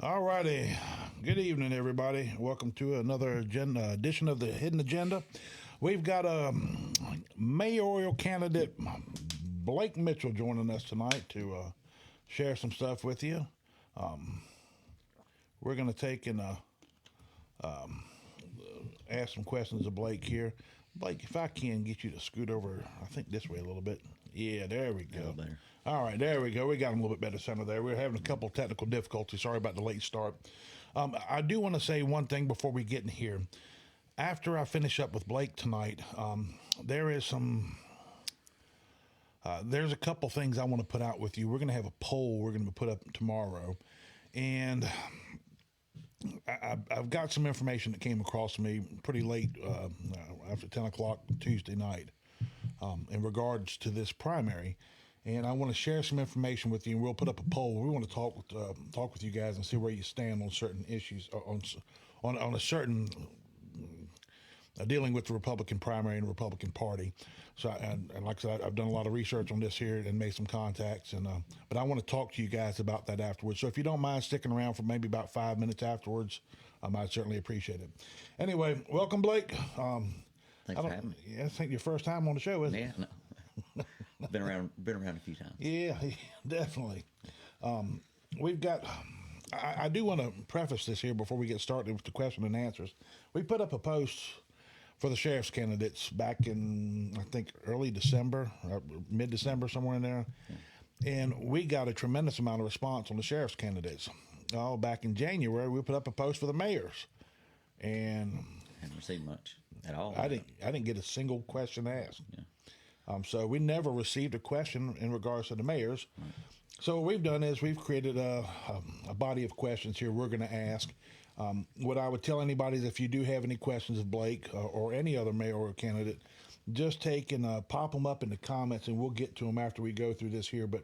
All righty. Good evening, everybody. Welcome to another edition of the Hidden Agenda. We've got mayoral candidate Blake Mitchell joining us tonight to share some stuff with you. We're going to take and ask some questions of Blake here. Blake, if I can get you to scoot over, I think this way a little bit. Yeah, there we go. Better. All right, there we go. We got him a little bit better center there. We're having a couple of technical difficulties. Sorry about the late start. I do want to say one thing before we get in here. After I finish up with Blake tonight, there's a couple things I want to put out with you. We're going to have a poll we're going to put up tomorrow, and I've got some information that came across to me pretty late after 10 o'clock Tuesday night in regards to this primary. And I want to share some information with you, and we'll put up a poll. We want to talk with you guys and see where you stand on certain issues, on a certain dealing with the Republican primary and the Republican Party. So, and like I said, I've done a lot of research on this here and made some contacts, and but I want to talk to you guys about that afterwards. So if you don't mind sticking around for maybe about 5 minutes afterwards, I'd certainly appreciate it. Anyway, welcome, Blake. Thanks for having me. Yeah, I think your first time on the show, isn't it? Yeah, no. Been around a few times. Yeah, definitely. We've got. I do want to preface this here before we get started with the question and answers. We put up a post for the sheriff's candidates back in, I think, early December, mid-December, somewhere in there. And we got a tremendous amount of response on the sheriff's candidates. Back in January, we put up a post for the mayors. And Haven't received much at all. I didn't get a single question asked. Yeah. So we never received a question in regards to the mayors. Right. So what we've done is we've created a body of questions here we're going to ask. What I would tell anybody is if you do have any questions of Blake or any other mayoral candidate, just take and pop them up in the comments, and we'll get to them after we go through this here. But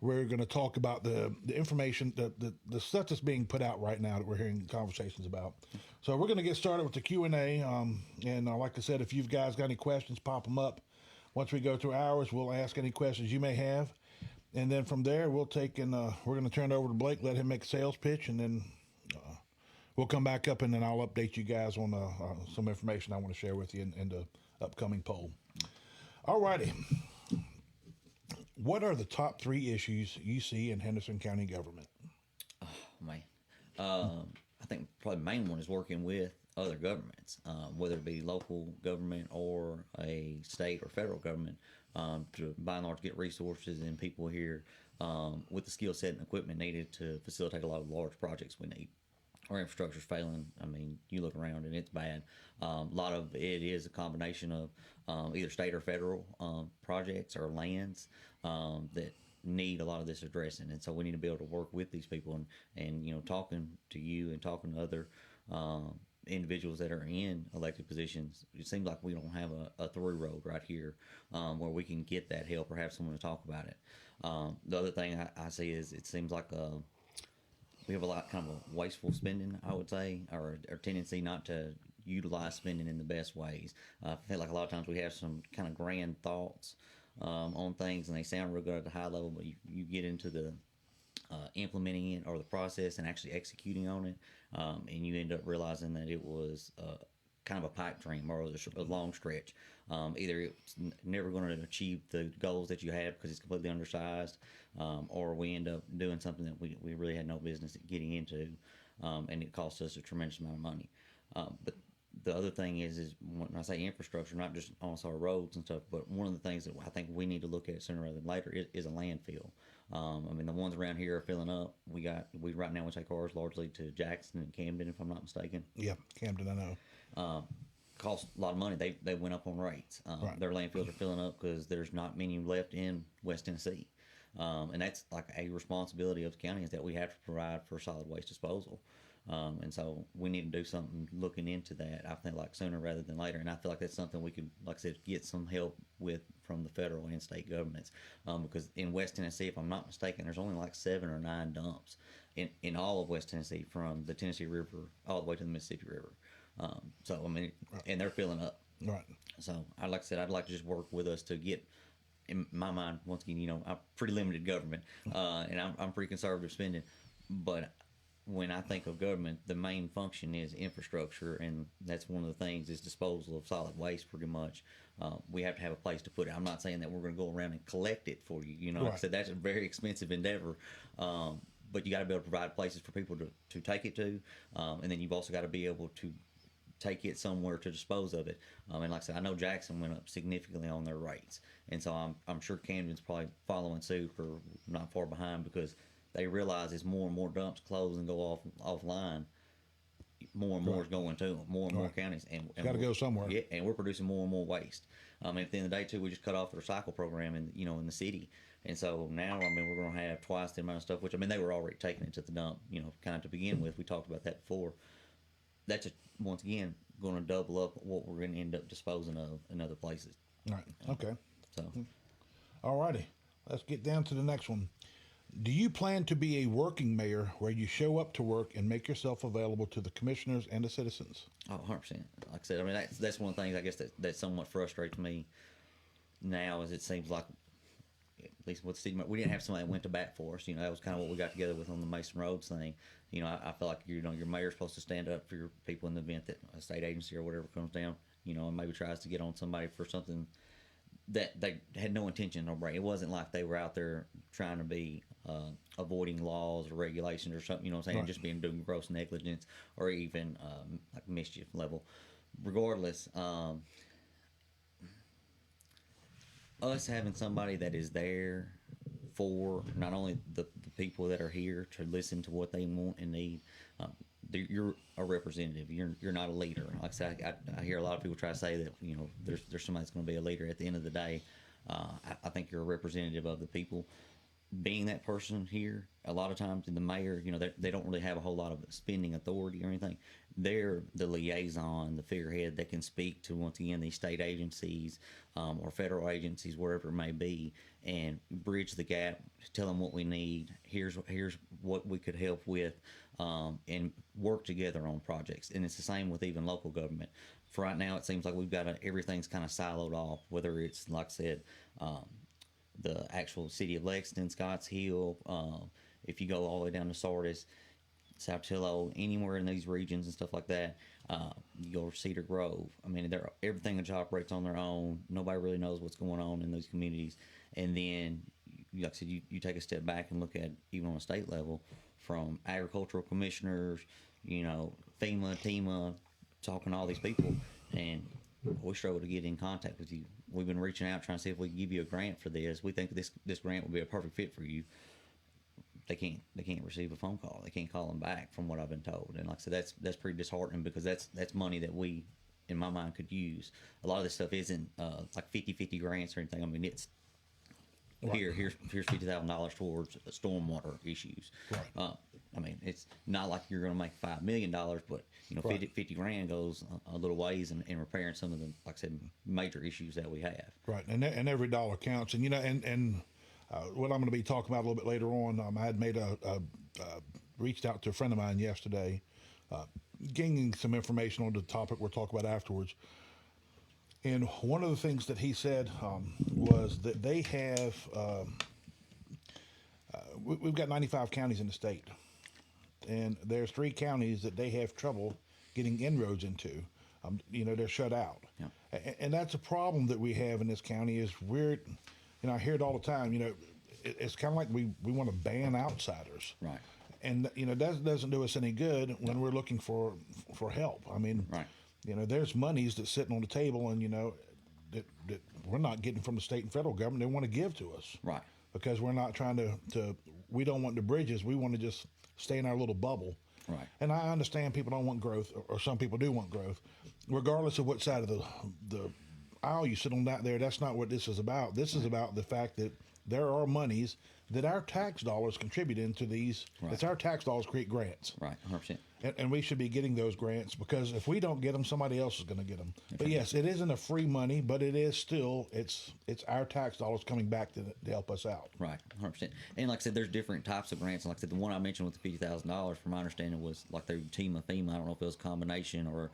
we're going to talk about the information, the stuff that's being put out right now that we're hearing conversations about. So we're going to get started with the Q&A. And like I said, if you've guys got any questions, pop them up. Once we go through ours, we'll ask any questions you may have. And then from there, we'll take and we're going to turn it over to Blake, let him make a sales pitch, and then we'll come back up, and then I'll update you guys on some information I want to share with you in the upcoming poll. All righty. What are the top 3 issues you see in Henderson County government? Oh, man. I think probably the main one is working with other governments, whether it be local government or a state or federal government, to by and large get resources and people here with the skill set and equipment needed to facilitate a lot of large projects we need. Our infrastructure's failing. I mean, you look around and it's bad. A lot of it is a combination of either state or federal projects or lands that need a lot of this addressing, and so we need to be able to work with these people and talking to you and talking to other individuals that are in elected positions. It seems like we don't have a through road right here where we can get that help or have someone to talk about it. The other thing I see is it seems like we have a lot kind of a wasteful spending, I would say, or a tendency not to utilize spending in the best ways. I feel like a lot of times we have some kind of grand thoughts on things, and they sound real good at the high level, but you get into the implementing it or the process and actually executing on it, and you end up realizing that it was kind of a pipe dream or a long stretch. Either it's never going to achieve the goals that you have because it's completely undersized, or we end up doing something that we really had no business getting into, and it costs us a tremendous amount of money. But the other thing is when I say infrastructure, not just also our roads and stuff, but one of the things that I think we need to look at sooner rather than later is a landfill. I mean, the ones around here are filling up. We right now we take ours largely to Jackson and Camden, if I'm not mistaken. Yeah, Camden, I know. Cost a lot of money. They went up on rates. Right. Their landfills are filling up because there's not many left in West Tennessee, and that's like a responsibility of the county is that we have to provide for solid waste disposal. And so we need to do something looking into that, I think, like sooner rather than later. And I feel like that's something we could, like I said, get some help with from the federal and state governments. Because in West Tennessee, if I'm not mistaken, there's only like 7 or 9 dumps in all of West Tennessee from the Tennessee River all the way to the Mississippi River. So, I mean, and they're filling up. Right. So, like I said, I'd like to just work with us to get, in my mind, once again, I'm pretty limited government, and I'm pretty conservative spending, but when I think of government, the main function is infrastructure, and that's one of the things is disposal of solid waste. Pretty much, we have to have a place to put it. I'm not saying that we're going to go around and collect it for you. You know, like I Right. said, that's a very expensive endeavor. But you got to be able to provide places for people to take it to, and then you've also got to be able to take it somewhere to dispose of it. And like I said, I know Jackson went up significantly on their rates, and so I'm sure Camden's probably following suit or not far behind because they realize as more and more dumps close and go offline, more and more is going to them, more and more Right. counties, and gotta go somewhere. Yeah, and we're producing more and more waste. And at the end of the day, too, we just cut off the recycle program in the city, and so now we're going to have twice the amount of stuff. Which they were already taking it to the dump, kind of to begin with. We talked about that before. That's just once again going to double up what we're going to end up disposing of in other places. Right. Okay. So. All righty. Let's get down to the next one. Do you plan to be a working mayor where you show up to work and make yourself available to the commissioners and the citizens? Oh, 100%. Like I said, that's one of the things I guess that somewhat frustrates me now is it seems like, at least with Steve, we didn't have somebody that went to bat for us. That was kind of what we got together with on the Mason Roads thing. I feel like, your mayor's supposed to stand up for your people in the event that a state agency or whatever comes down, and maybe tries to get on somebody for something that they had no intention of breaking. It wasn't like they were out there trying to be avoiding laws or regulations or something, saying, Right. just doing gross negligence or even like mischief level. Regardless, us having somebody that is there for not only the people that are here to listen to what they want and need. You're a representative. You're not a leader. Like I said, I hear a lot of people try to say that there's somebody that's going to be a leader. At the end of the day, I think you're a representative of the people. Being that person here, a lot of times the mayor, they don't really have a whole lot of spending authority or anything. They're the liaison, the figurehead that can speak to, once again, these state agencies or federal agencies, wherever it may be, and bridge the gap, tell them what we need. Here's what we could help with, and work together on projects. And it's the same with even local government. For right now, it seems like we've got everything's kind of siloed off, whether it's, like I said, the actual city of Lexington, Scotts Hill, if you go all the way down to Sardis, South Tillo, anywhere in these regions and stuff like that, you go to Cedar Grove. Everything just operates on their own. Nobody really knows what's going on in those communities. And then, like I said, you take a step back and look at, even on a state level, from agricultural commissioners, FEMA, TEMA, talking to all these people, and we struggle to get in contact with you. We've been reaching out trying to see if we can give you a grant for this. We think this grant would be a perfect fit for you. They can't receive a phone call. They can't call them back, from what I've been told. And like I said, that's pretty disheartening, because that's money that we, in my mind, could use. A lot of this stuff isn't like 50-50 grants or anything. It's Right. here's $50,000 towards stormwater issues. Right. It's not like you're going to make $5 million, but Right. 50 grand goes a little ways in repairing some of the, like I said, major issues that we have. Right, and every dollar counts. And what I'm going to be talking about a little bit later on, I had made reached out to a friend of mine yesterday, gaining some information on the topic we'll talk about afterwards. And one of the things that he said was that they have, we've got 95 counties in the state, and there's 3 counties that they have trouble getting inroads into. They're shut out. Yeah. And that's a problem that we have in this county is I hear it all the time, it's kind of like we want to ban outsiders. Right. And, that doesn't do us any good when we're looking for help. Right. There's monies that's sitting on the table and, that we're not getting from the state and federal government. They want to give to us. Right. Because we're not trying to we don't want the bridges. We want to just stay in our little bubble. Right. And I understand people don't want growth, or some people do want growth, regardless of what side of the aisle you sit on. That's not what this is about. This is about the fact that there are monies that our tax dollars contribute into these. Right. It's our tax dollars create grants. Right. 100%. And we should be getting those grants, because if we don't get them, somebody else is going to get them. But yes, it isn't a free money, but it is still, it's our tax dollars coming back to help us out. Right, 100%. And like I said, there's different types of grants. And like I said, the one I mentioned with the $50,000, from my understanding, was like through TEMA, FEMA. I don't know if it was a combination, or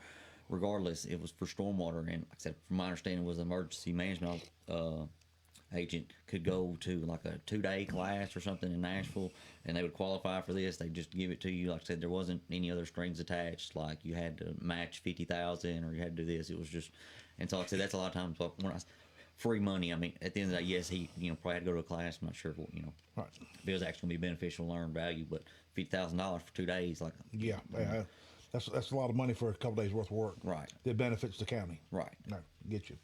regardless, it was for stormwater. And like I said, from my understanding, was emergency management agent could go to like a 2-day class or something in Nashville, and they would qualify for this. They just give it to you. Like I said, there wasn't any other strings attached. Like you had to match 50,000 or you had to do this. It was just, and so like I said, that's a lot of times when I free money. I mean, at the end of the day, yes, he probably had to go to a class. I'm not sure if Right. if it was actually going to be beneficial to learn value, but $50,000 for 2 days, like Yeah. That's a lot of money for a couple days worth of work. Right. That benefits the county. right. No, get you.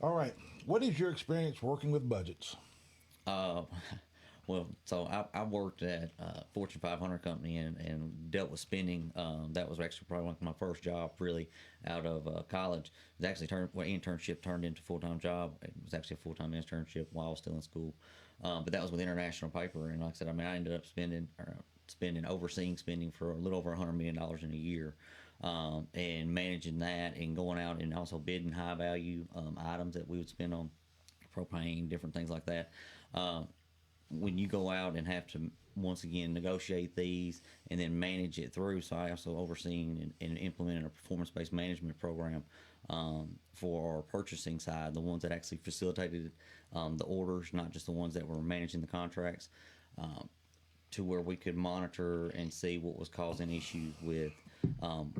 All right. What is your experience working with budgets? Well, so I worked at a Fortune 500 company and dealt with spending. That was actually probably one of my first job really out of college. It was actually internship turned into a full-time job. It was actually a full-time internship while I was still in school. But that was with International Paper. And like I said, I mean, I ended up overseeing spending for a little over $100 million in a year. And managing that and going out and also bidding high value items that we would spend on propane, different things like that. When you go out and have to once again negotiate these and then manage it through, so I also overseen and implemented a performance-based management program for our purchasing side, the ones that actually facilitated the orders, not just the ones that were managing the contracts, to where we could monitor and see what was causing issues with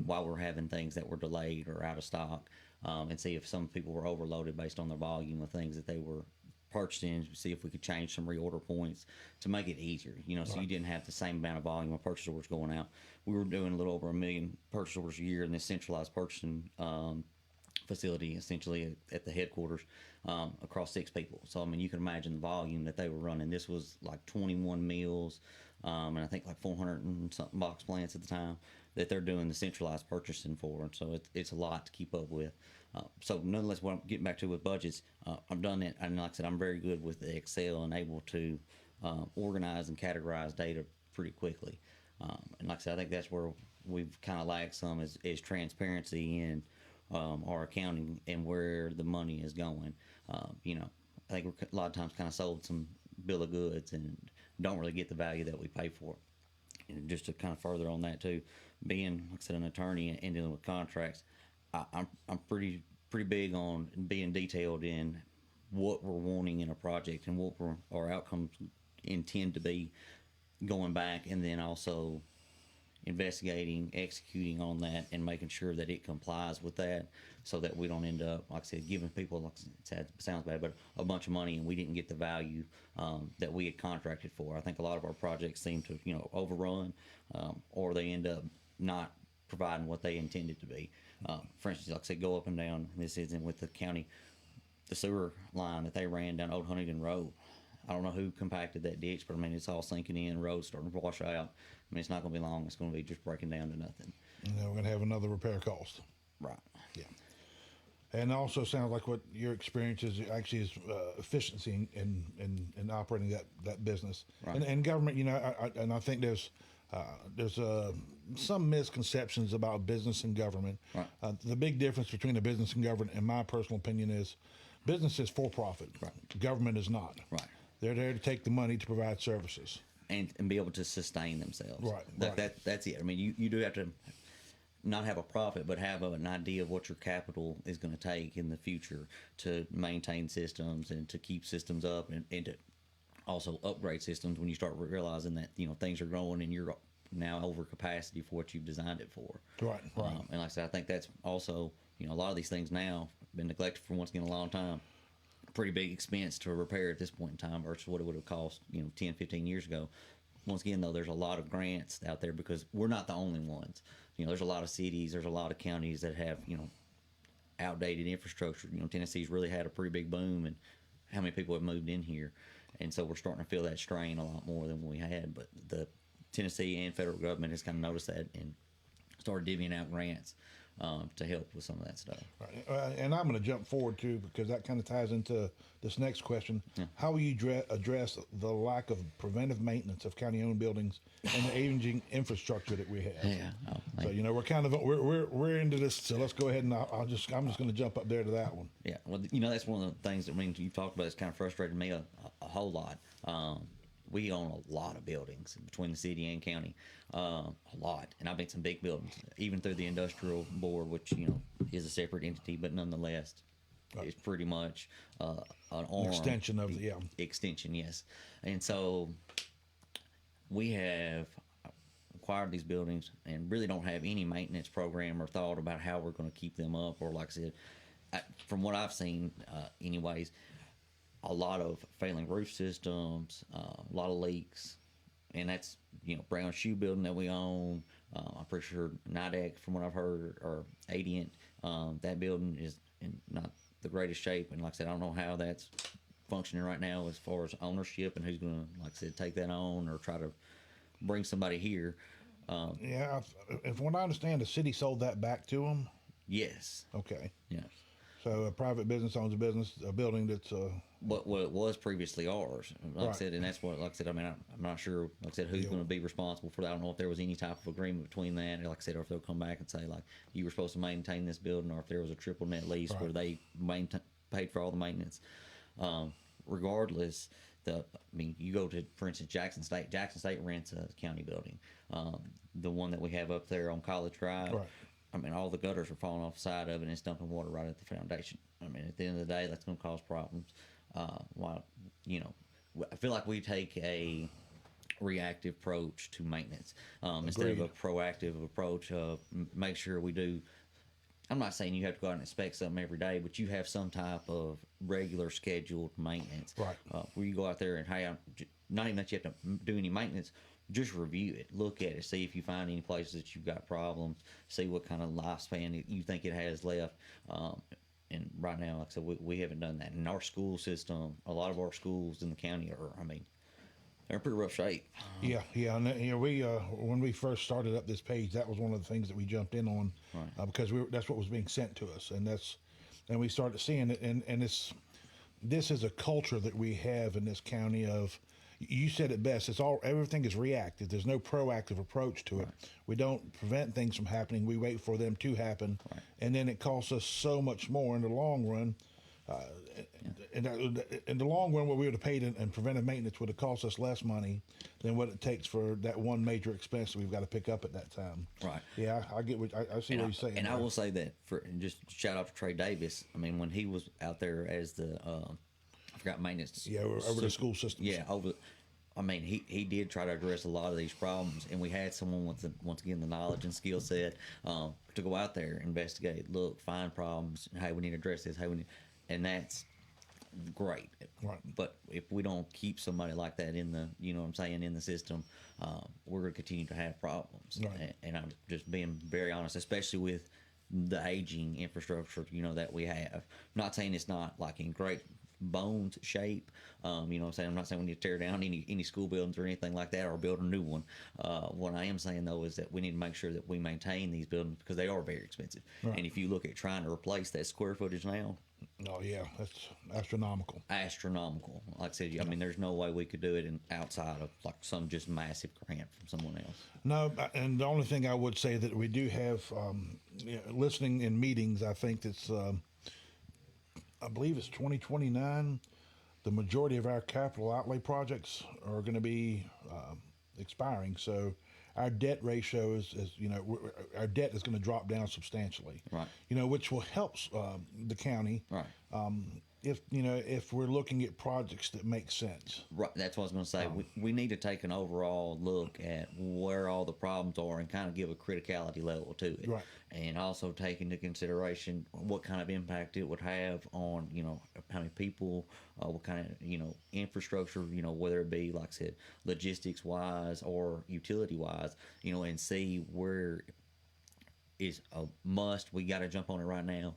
why we're having things that were delayed or out of stock, and see if some people were overloaded based on the volume of things that they were purchasing, see if we could change some reorder points to make it easier, so you didn't have the same amount of volume of purchase orders going out. We were doing a little over 1 million purchase orders a year in this centralized purchasing facility, essentially at the headquarters, across 6 people. So I mean, you can imagine the volume that they were running. This was like 21 mills, and I think like 400 and something box plants at the time that they're doing the centralized purchasing for, and so it's a lot to keep up with. So nonetheless, what I'm getting back to with budgets, I've done it, and like I said, I'm very good with the Excel and able to organize and categorize data pretty quickly. And like I said, I think that's where we've kind of lacked some is transparency in our accounting and where the money is going. I think we're a lot of times kind of sold some bill of goods and don't really get the value that we pay for it. And just to kind of further on that too, being, like I said, an attorney and dealing with contracts, I'm pretty big on being detailed in what we're wanting in a project and what our outcomes intend to be going back, and then also investigating, executing on that, and making sure that it complies with that, so that we don't end up, like I said, giving people, like it sounds bad, but a bunch of money and we didn't get the value that we had contracted for. I think a lot of our projects seem to, overrun, or they end up not providing what they intended to be. For instance, like I said, go up and down. This isn't with the county, the sewer line that they ran down Old Huntington Road. I don't know who compacted that ditch, but I mean, it's all sinking in, roads starting to wash out. I mean, it's not going to be long. It's going to be just breaking down to nothing. And then we're going to have another repair cost. Right. Yeah. And it also sounds like what your experience is actually is efficiency in operating that business. Right. And government, I think there's some misconceptions about business and government. Right. The big difference between a business and government, in my personal opinion, is business is for profit. Right. Government is not. Right. They're there to take the money to provide services. And be able to sustain themselves. Right. That's it. I mean, you do have to not have a profit, but have an idea of what your capital is going to take in the future to maintain systems and to keep systems up, and to also upgrade systems when you start realizing that things are growing and you're now over capacity for what you've designed it for. Right. And like I said, I think that's also a lot of these things now have been neglected for once again a long time. Pretty big expense to repair at this point in time versus what it would have cost 10, 15 years ago. Once again, though, there's a lot of grants out there because we're not the only ones. There's a lot of cities, there's a lot of counties that have outdated infrastructure. Tennessee's really had a pretty big boom, and how many people have moved in here, and so we're starting to feel that strain a lot more than we had. But the Tennessee and federal government has kind of noticed that and started divvying out grants to help with some of that stuff. Right. And I'm going to jump forward too, because that kind of ties into this next question. Yeah. How will you address the lack of preventive maintenance of county-owned buildings and the aging infrastructure that we have? Yeah. So we're kind of we're into this. So let's go ahead and I'm just going to jump up there to that one. Yeah. Well, that's one of the things that you've talked about. It's kind of frustrated me a whole lot. We own a lot of buildings between the city and county, a lot. And I've made some big buildings, even through the industrial board, which, is a separate entity, but nonetheless, is pretty much an arm Extension of the, yeah. extension, yes. And so we have acquired these buildings and really don't have any maintenance program or thought about how we're going to keep them up. Or like I said, from what I've seen, anyways, a lot of failing roof systems, a lot of leaks, and that's Brown Shoe Building that we own. I'm pretty sure Nidec, from what I've heard, or Adient, that building is in not the greatest shape. And like I said, I don't know how that's functioning right now as far as ownership and who's going to, like I said, take that on or try to bring somebody here. Yeah, if what I understand, the city sold that back to them. Yes. Okay, Yeah. so a private business owns a building that's What it was previously ours, like I Right. said, and that's what, like I said, I mean, I'm not sure, like I said, who's Yeah. going to be responsible for that. I don't know if there was any type of agreement between that, like I said, or if they'll come back and say, like, you were supposed to maintain this building, or if there was a triple net lease Right. where they paid for all the maintenance. Regardless, I mean, you go to, for instance, Jackson State. Jackson State rents a county building, the one that we have up there on College Drive. Right. I mean, all the gutters are falling off the side of it, and it's dumping water right at the foundation. I mean, at the end of the day, that's going to cause problems. While I feel like we take a reactive approach to maintenance instead of a Agreed. proactive approach of make sure we do. I'm not saying you have to go out and inspect something every day, but you have some type of regular scheduled maintenance. Right. Where you go out there and, hey, not even that you have to do any maintenance, just review it, look at it, see if you find any places that you've got problems, see what kind of lifespan you think it has left. And right now, like I said, we haven't done that. In our school system, a lot of our schools in the county are, I mean, they're in pretty rough shape. Yeah, and we when we first started up this page, that was one of the things that we jumped in on, Right. because that's what was being sent to us, and we started seeing it, and this is a culture that we have in this county of. You said it best. Everything is reactive. There's no proactive approach to it. Right. We don't prevent things from happening. We wait for them to happen, Right. and then it costs us so much more in the long run. In the long run, what we would have paid in preventive maintenance would have cost us less money than what it takes for that one major expense that we've got to pick up at that time. Right. Yeah, I get what I see what you're saying. And I there. will say that and just shout out to Trey Davis. I mean, when he was out there as the I forgot maintenance. Yeah, over the school systems. Yeah, I mean, he did try to address a lot of these problems, and we had someone with once again the knowledge and skill set to go out there, investigate, look, find problems. Hey, we need to address this. Hey, and that's great. Right. But if we don't keep somebody like that in the, what I'm saying, in the system, we're going to continue to have problems. Right. And I'm just being very honest, especially with the aging infrastructure, that we have. I'm not saying it's not like in great bones shape. What I'm saying? I'm not saying we need to tear down any school buildings or anything like that or build a new one. What I am saying though is that we need to make sure that we maintain these buildings because they are very expensive. Right. And if you look at trying to replace that square footage now, Oh yeah, that's astronomical. astronomical. Like I said, I mean, there's no way we could do it outside of like some just massive grant from someone else. No, and the only thing I would say that we do have listening in meetings. I think that's I believe it's 2029. The majority of our capital outlay projects are going to be expiring. So our debt ratio is our debt is going to drop down substantially. Right. Which will help the county. Right. If we're looking at projects that make sense. Right, that's what I was going to say. We need to take an overall look at where all the problems are and kind of give a criticality level to it. Right. And also take into consideration what kind of impact it would have on, how many people, what kind of, infrastructure, whether it be, like I said, logistics wise or utility wise, and see where is a must. We got to jump on it right now.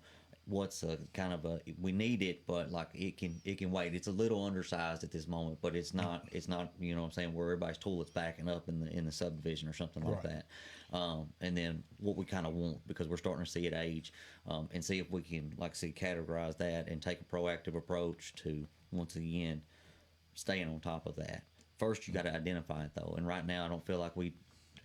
What's a kind of we need it, but like it can wait. It's a little undersized at this moment, but it's not what I'm saying, where everybody's toilet's backing up in the subdivision or something like Right. that. And then what we kind of want, because we're starting to see it age, and see if we can, like I said, categorize that and take a proactive approach to, once again, staying on top of that. First, you got to identify it though, and right now I don't feel like we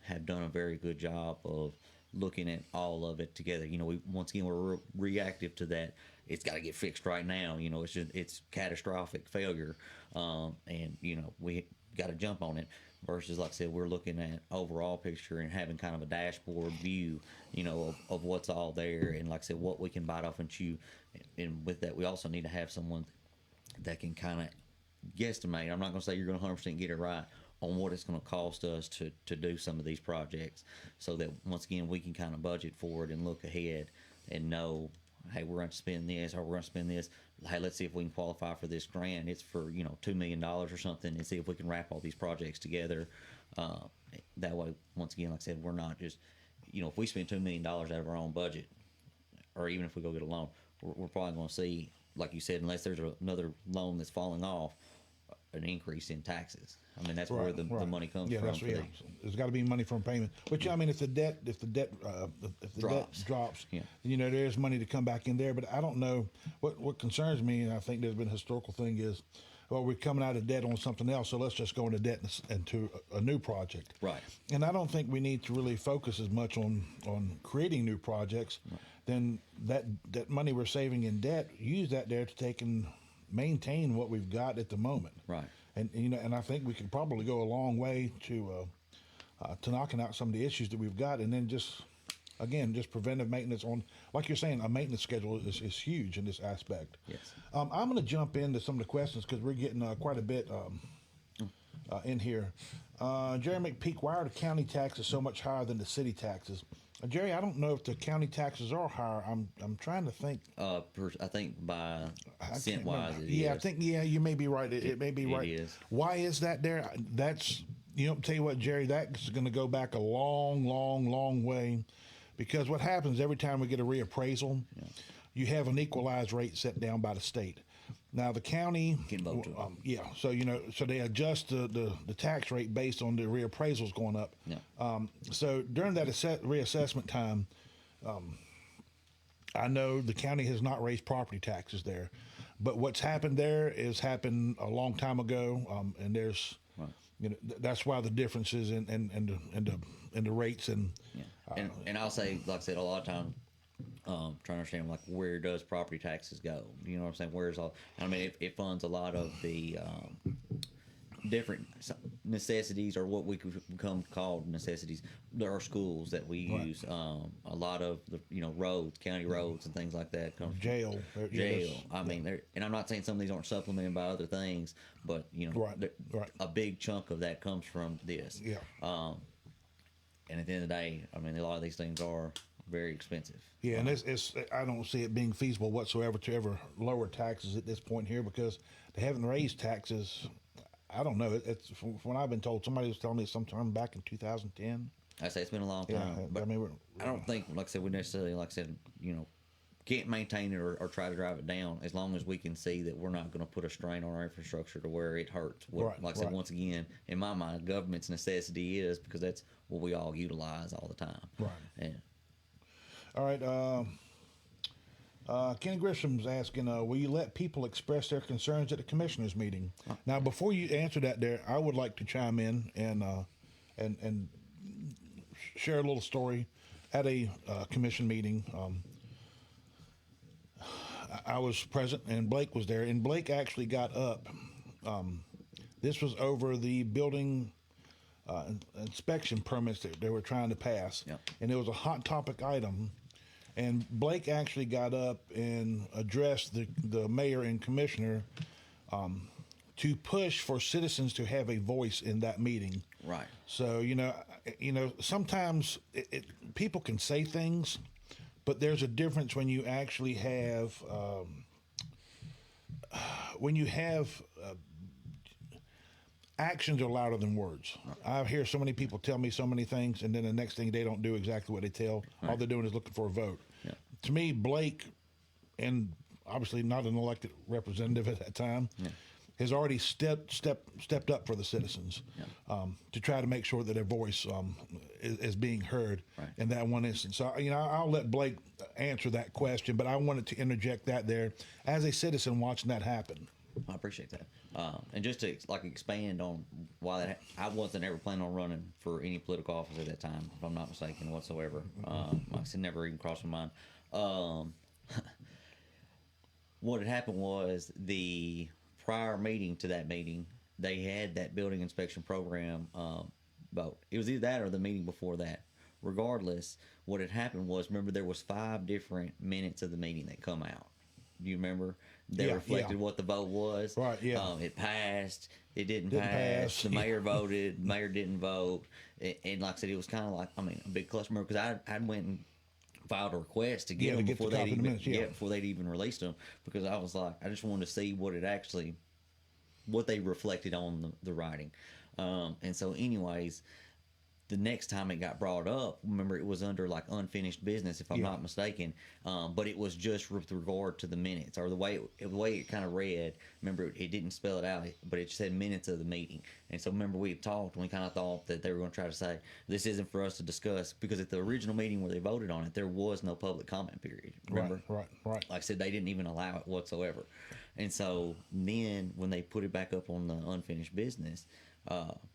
have done a very good job of looking at all of it together. We're reactive to that. It's got to get fixed right now. It's catastrophic failure, and we got to jump on it. Versus, like I said, we're looking at overall picture and having kind of a dashboard view, of what's all there, and like I said, what we can bite off and chew. And with that, we also need to have someone that can kind of guesstimate. I'm not going to say you're going to 100% get it right on what it's going to cost us to do some of these projects, so that once again we can kind of budget for it and look ahead and know, hey, we're going to spend this, or we're going to spend this. Hey, let's see if we can qualify for this grant. It's for $2 million or something, and see if we can wrap all these projects together. That way, once again, like I said, we're not just if we spend $2 million out of our own budget, or even if we go get a loan, we're probably going to see, like you said, unless there's another loan that's falling off, an increase in taxes. I mean, that's where the money comes from. That's right. There's got to be money from payment. Which I mean, if the debt drops, there's money to come back in there. But I don't know what concerns me, and I think there's been a historical thing is, well, we're coming out of debt on something else, so let's just go into debt into a new project. Right. And I don't think we need to really focus as much on creating new projects. Right. Then that money we're saving in debt, use that there to take and maintain what we've got at the moment. Right. And and I think we can probably go a long way to knocking out some of the issues that we've got, and then just preventive maintenance on, like you're saying, a maintenance schedule is huge in this aspect. Yes. I'm going to jump into some of the questions because we're getting quite a bit in here. Jerry McPeak, why are the county taxes so much higher than the city taxes? Jerry, I don't know if the county taxes are higher. I'm trying to think. I think by cent wise, I think you may be right. It may be right. It is. Why is that there? That's tell you what, Jerry, that's going to go back a long, long, long way, because what happens every time we get a reappraisal, you have an equalized rate set down by the state. Now the county can vote to so they adjust the tax rate based on the reappraisals going up. Yeah. So during that reassessment time, I know the county has not raised property taxes there, but what's happened there is happened a long time ago, and there's that's why the differences in the rates and and I'll say, like I said, a lot of times. Trying to understand, like, where does property taxes go? You know what I'm saying? Where's all? I mean, it funds a lot of the different necessities, or what we could become called necessities. There are schools that we use. A lot of the roads, county roads, and things like that come from jail. I mean, and I'm not saying some of these aren't supplemented by other things, but a big chunk of that comes from this. Yeah. And at the end of the day, I mean, a lot of these things are very expensive. Yeah, and it's I don't see it being feasible whatsoever to ever lower taxes at this point here, because they haven't raised taxes. I don't know. It's from what I've been told. Somebody was telling me sometime back in 2010. I say it's been a long time, but I mean, I don't think, like I said, we necessarily, can't maintain it or try to drive it down, as long as we can see that we're not going to put a strain on our infrastructure to where it hurts. Like I said, once again, in my mind, government's necessity is because that's what we all utilize all the time. Right. And, all right. Kenny Grisham's asking, will you let people express their concerns at the commissioners' meeting? Now, before you answer that there, I would like to chime in and share a little story. At a commission meeting, I was present, and Blake was there, and Blake actually got up. This was over the building inspection permits that they were trying to pass, and it was a hot topic item. And Blake actually got up and addressed the mayor and commissioner to push for citizens to have a voice in that meeting. Right. So sometimes people can say things, but there's a difference when you actually have actions are louder than words. I hear so many people tell me so many things, and then the next thing they don't do exactly what they tell. All they're doing is looking for a vote. Yeah. To me, Blake, and obviously not an elected representative at that time, has already stepped up for the citizens to try to make sure that their voice is being heard in that one instance. So I'll let Blake answer that question, but I wanted to interject that there as a citizen watching that happen. I appreciate that. And just to expand on why that, I wasn't ever planning on running for any political office at that time, if I'm not mistaken whatsoever. Like I said, never even crossed my mind. What had happened was the prior meeting to that meeting, they had that building inspection program vote. It was either that or the meeting before that. Regardless, what had happened was, remember, there was 5 different minutes of the meeting that come out. Do you remember? They Yeah, reflected yeah. what the vote was. Right, yeah. It passed. It didn't Didn't pass. pass. The mayor voted. The mayor didn't vote. And like I said, it was kind of like, I mean, a big cluster because I went and filed a request to get Yeah, to them get the before they'd copy of the even minutes, yeah. before they'd even released them, because I was like, I just wanted to see what it actually, what they reflected on the writing. And so anyways, the next time it got brought up, remember, it was under like unfinished business, if I'm Yeah. not mistaken. But it was just with regard to the minutes, or the way it kind of read. Remember, it didn't spell it out, but it said minutes of the meeting. And so remember, we had talked, and we kind of thought that they were going to try to say this isn't for us to discuss, because at the original meeting where they voted on it, there was no public comment period. Remember, Right. like I said, they didn't even allow it whatsoever. And so then when they put it back up on the unfinished business,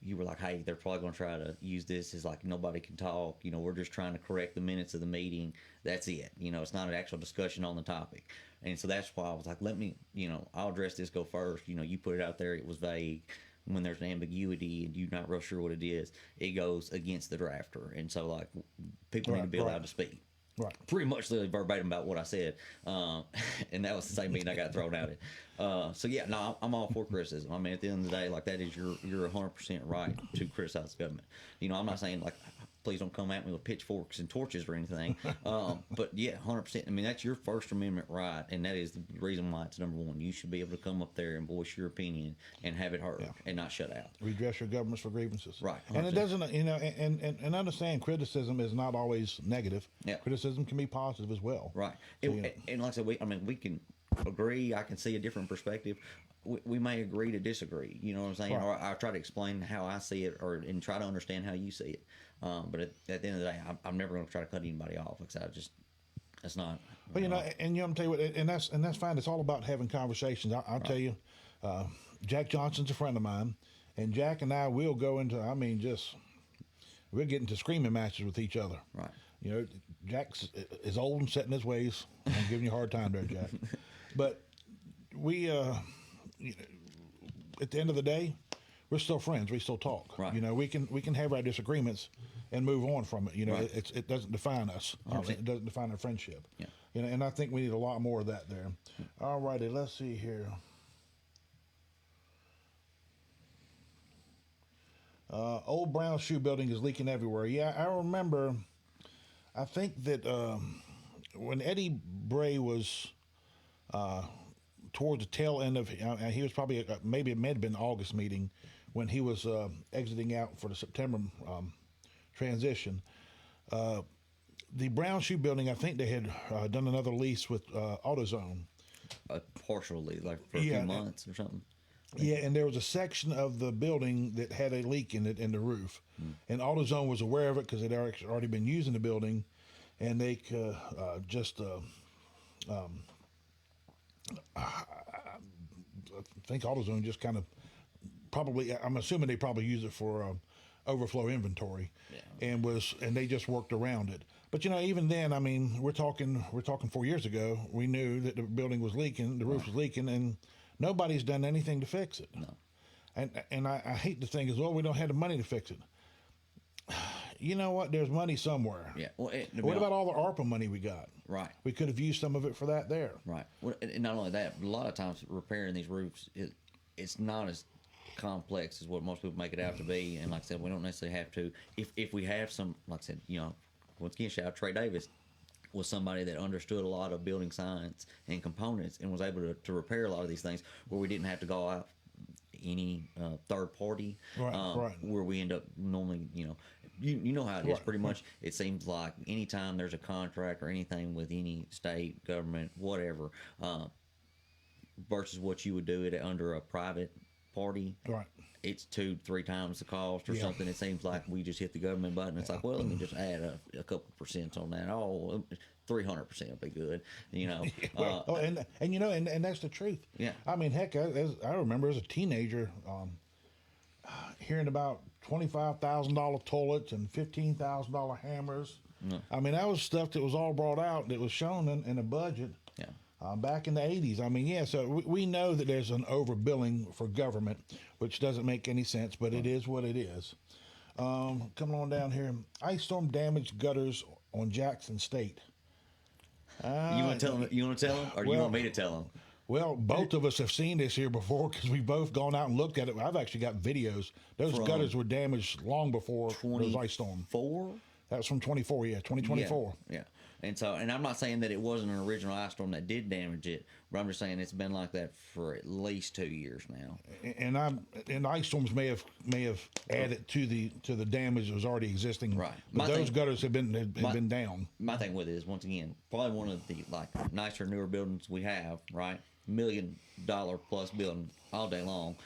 you were like, hey, they're probably going to try to use this as like nobody can talk. You know, we're just trying to correct the minutes of the meeting. That's it. You know, it's not an actual discussion on the topic. And so that's why I was like, let me, you know, I'll address this, go first. You know, you put it out there, it was vague. When there's an ambiguity and you're not real sure what it is, it goes against the drafter. And so, like, people need to be allowed to speak. Right. Pretty much literally verbatim about what I said. And that was the same meeting I got thrown out at. So, yeah, no, I'm all for criticism. I mean, at the end of the day, like, that is you're 100% right to criticize the government. You know, I'm not saying, like, please don't come at me with pitchforks and torches or anything. But, yeah, 100%. I mean, that's your First Amendment right, and that is the reason why it's number one. You should be able to come up there and voice your opinion and have it heard and not shut out. Redress your governments for grievances. Right. And it 100%. doesn't, you know, and understand criticism is not always negative. Yeah. Criticism can be positive as well. Right. So, And like I said, we can agree. I can see a different perspective. We may agree to disagree. You know what I'm saying? Right. Or I try to explain how I see it, and try to understand how you see it. But at the end of the day, I'm never going to try to cut anybody off. Like I said, that's not. Well, you know, and you know, I'm tell you what, and that's fine. It's all about having conversations. I'll tell you, Jack Johnson's a friend of mine, and Jack and I will go into. I mean, we'll get into screaming matches with each other. Right. You know, Jack's is old and set in his ways. I'm giving you a hard time there, Jack. But we, you know, at the end of the day, we're still friends. We still talk. Right. You know, we can have our disagreements and move on from it. You know, Right. it doesn't define us. 100%. It doesn't define our friendship. Yeah. You know, and I think we need a lot more of that there. All righty, let's see here. Old brown shoe building is leaking everywhere. Yeah, I remember. I think that when Eddie Bray was towards the tail end of, he was probably maybe it may have been August meeting when he was exiting out for the September transition. The brown shoe building, I think they had done another lease with AutoZone. Partially, like for a Yeah, few months or something. Yeah, and there was a section of the building that had a leak in it in the roof, and AutoZone was aware of it because they'd already been using the building, and they I think AutoZone just kind of probably. I'm assuming they probably use it for overflow inventory, and they just worked around it. But you know, even then, I mean, we're talking 4 years ago. We knew that the building was leaking, the roof was leaking, and nobody's done anything to fix it. No. And I hate to think as well, we don't have the money to fix it. You know what? There's money somewhere. Yeah. Well, What about all the ARPA money we got? Right. We could have used some of it for that there. Right. Well, and not only that, but a lot of times repairing these roofs, it's not as complex as what most people make it out to be. And like I said, we don't necessarily have to. If we have some, like I said, you know, once again, shout out Trey Davis, was somebody that understood a lot of building science and components and was able to repair a lot of these things where we didn't have to go out any third party, Right. where we end up normally, you know, you know how it is Right. pretty much. It seems like anytime there's a contract or anything with any state government, whatever, versus what you would do it under a private party, Right. it's 2-3 times the cost or Yeah. something. It seems like we just hit the government button. It's like, well, let me just add a couple percent on that. Oh, 300% would be good, you know. And you know, and that's the truth. Yeah. I mean, heck, I remember as a teenager hearing about $25,000 toilets and $15,000 hammers. I mean, that was stuff that was all brought out that was shown in a budget. Yeah. Back in the 80s. I mean, yeah, so we know that there's an overbilling for government. which doesn't make any sense, but it is what it is. Coming on down here, ice storm damaged gutters on Jackson State. You want to tell them? You want to tell them, or you well- want me to tell them? Well, both of us have seen this here before because we've both gone out and looked at it. I've actually got videos. Those From gutters were damaged long before those ice storm. 4. That was from 2024. Yeah. And so, and I'm not saying that it wasn't an original ice storm that did damage it, but I'm just saying it's been like that for at least 2 years now. And ice storms may have added to the damage that was already existing. Right. But those gutters have been down. My thing with it is, once again, probably one of the like nicer, newer buildings we have, right? $1 million plus building all day long.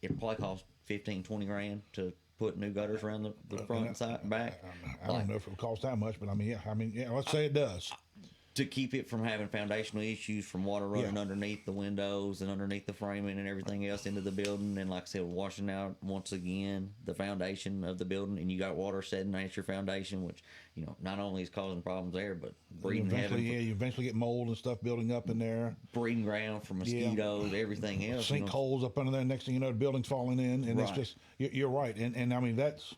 It probably cost 15, 20 grand to put new gutters around the front and side and back. I don't know if it would cost that much, but yeah, let's say it does. To keep it from having foundational issues from water running Yeah. underneath the windows and underneath the framing and everything else into the building, and like I said, washing out once again the foundation of the building, and you got water setting at your foundation, which not only is causing problems there, but breeding You eventually get mold and stuff building up in there. breeding ground for mosquitoes, everything else. Sinkholes up under there. Next thing you know, the building's falling in, and it's Right. just you're right. And I mean that's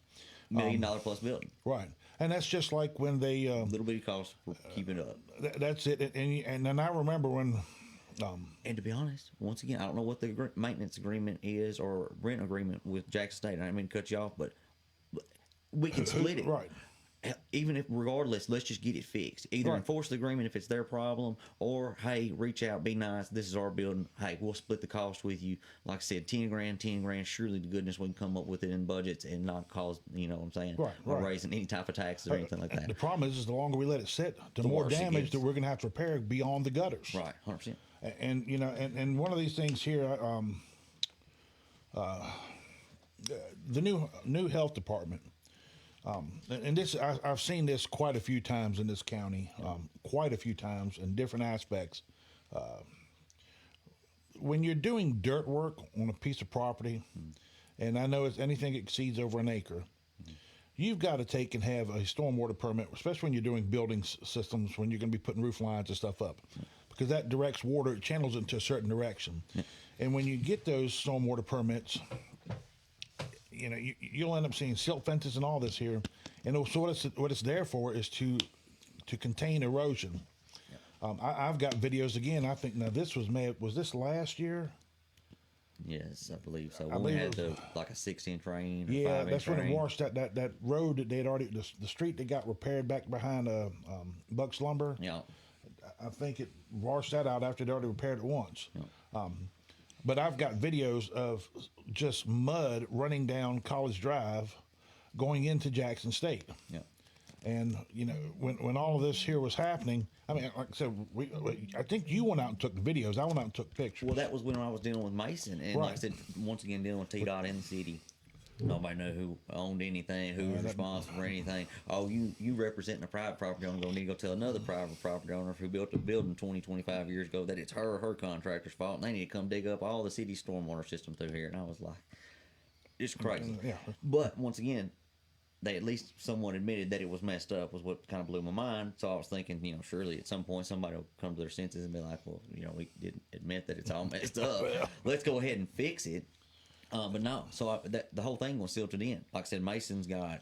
$1 million plus building. right. And that's just like when they Little bitty cost for keeping it up. that's it. And then I remember when And to be honest, once again, I don't know what the maintenance agreement is or rent agreement with Jackson State. I didn't mean to cut you off, but we can split it. Right. Even if, regardless, let's just get it fixed. Either Right. enforce the agreement if it's their problem, or hey, reach out, be nice. This is our building. Hey, we'll split the cost with you. Like I said, 10 grand. Surely to goodness we can come up with it in budgets and not cause, what I'm saying, Right, or right. raising any type of taxes or anything like the that. problem is the longer we let it sit, the more worse it damage gets. that we're going to have to repair beyond the gutters. Right, 100%. And and one of these things here, the new health department, and this I've seen this quite a few times in this county, quite a few times in different aspects. When you're doing dirt work on a piece of property, and I know it's anything exceeds over an acre, you've got to take and have a stormwater permit, especially when you're doing building systems, when you're going to be putting roof lines and stuff up, because that directs water, it channels it into a certain direction. And when you get those stormwater permits, you'll end up seeing silt fences and all this here. And so what it's there for is to contain erosion. I've got videos again. I think now this was this last year? Yes, I believe so. I When we believe had it like a 6-inch rain, or Yeah, 5-inch that's when it rain. washed that road that they had already the street that got repaired back behind Buck's Lumber. Yeah, I think it washed that out after they already repaired it once. But I've got videos of just mud running down College Drive, going into Jackson State. yeah. And when all of this here was happening, I mean, like I said, I think you went out and took videos. I went out and took pictures. Well, that was when I was dealing with Mason, and like I Right. said, once again dealing with TDOT in the city. Nobody knew who owned anything, who was responsible for anything. Oh, you representing a private property owner, gonna need to go tell another private property owner who built a building 20, 25 years ago that it's her or her contractor's fault, and they need to come dig up all the city stormwater system through here. And I was like, it's crazy. Yeah. But once again, they at least somewhat admitted that it was messed up, was what kind of blew my mind. So I was thinking, surely at some point somebody will come to their senses and be like, well, we didn't admit that it's all messed up. Let's go ahead and fix it. But no, so the whole thing was silted in. Like I said, Mason's got,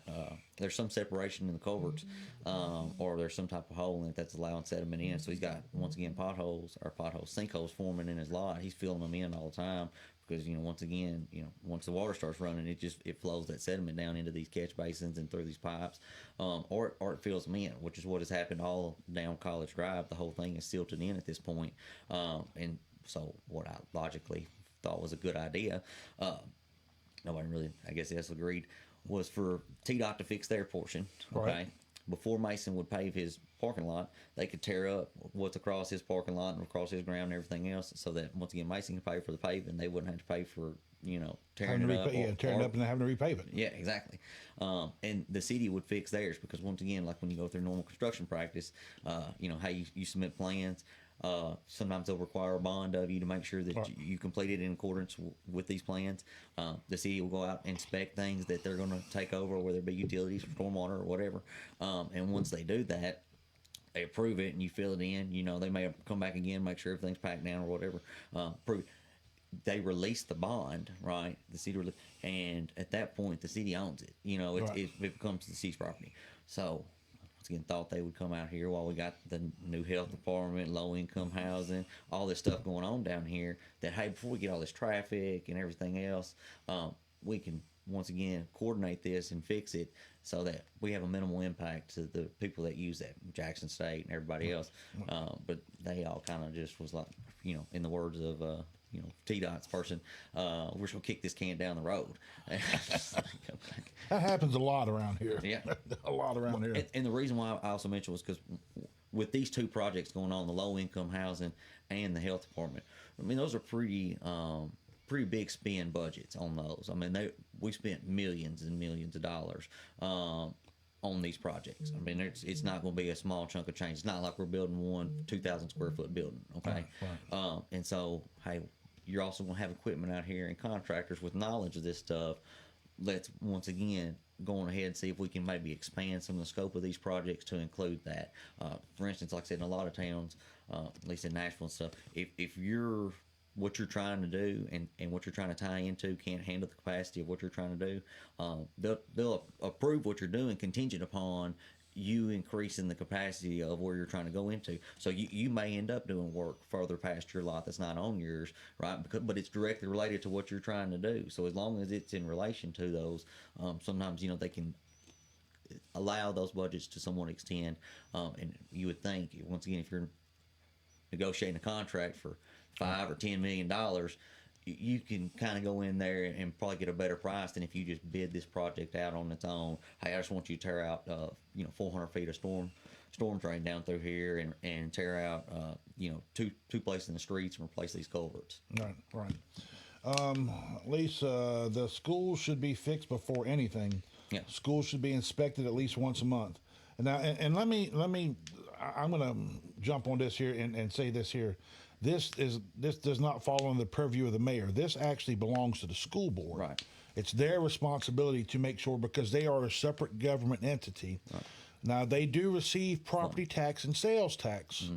there's some separation in the culverts, or there's some type of hole in it that's allowing sediment in. So he's got, once again, sinkholes forming in his lot. He's filling them in all the time. Because once again, once the water starts running, it flows that sediment down into these catch basins and through these pipes, or it fills them in, which is what has happened all down College Drive. The whole thing is silted in at this point, and so what I logically thought was a good idea, nobody really, I guess, else agreed, was for TDOT to fix their portion. Okay, Right. Before Mason would pave his parking lot, they could tear up what's across his parking lot and across his ground and everything else, so that once again Mason could pay for the paving. They wouldn't have to pay for tearing it up. Tearing it up and having to repave it. Yeah, exactly. And the city would fix theirs, because once again, like when you go through normal construction practice, how you submit plans. Sometimes they'll require a bond of you to make sure that Right. you complete it in accordance with these plans. The city will go out and inspect things that they're going to take over, whether it be utilities, stormwater, or whatever. And once they do that, they approve it and you fill it in. They may come back again, make sure everything's packed down or whatever. Approve. they release the bond, right? The city, and at that point, the city owns it. Right. It becomes the city's property. So, once again, thought they would come out here while we got the new health department, low income housing, all this stuff going on down here. That hey, before we get all this traffic and everything else, we can once again coordinate this and fix it so that we have a minimal impact to the people that use that, Jackson State and everybody else. But they all kind of just was like, in the words of T-Dot's person, we're just gonna kick this can down the road. That happens a lot around here. Yeah. A lot around here. And the reason why I also mentioned was because with these two projects going on, the low income housing and the health department, I mean, those are pretty big spend budgets on those. I mean, we spent millions and millions of dollars on these projects. I mean, it's not going to be a small chunk of change. It's not like we're building 2,000 square foot building. Okay. Right. And so, hey, you're also going to have equipment out here and contractors with knowledge of this stuff. Let's once again go on ahead and see if we can maybe expand some of the scope of these projects to include that. For instance, like I said, in a lot of towns, at least in Nashville and stuff, if what you're trying to do and what you're trying to tie into can't handle the capacity of what you're trying to do, they'll approve what you're doing contingent upon you increasing the capacity of where you're trying to go into. So you may end up doing work further past your lot that's not on yours, right? But it's directly related to what you're trying to do. So as long as it's in relation to those, sometimes they can allow those budgets to somewhat extend. And you would think, once again, if you're negotiating a contract for $5 or $10 million, you can kind of go in there and probably get a better price than if you just bid this project out on its own. Hey, I just want you to tear out 400 feet of storm drain down through here and tear out two places in the streets and replace these culverts. Right. Lisa, the schools should be fixed before anything. Yeah. Schools should be inspected at least once a month. And let me I'm going to jump on this here and say this here. This does not fall under the purview of the mayor. This actually belongs to the school board. Right. It's their responsibility to make sure, because they are a separate government entity. Right. Now, they do receive property tax and sales tax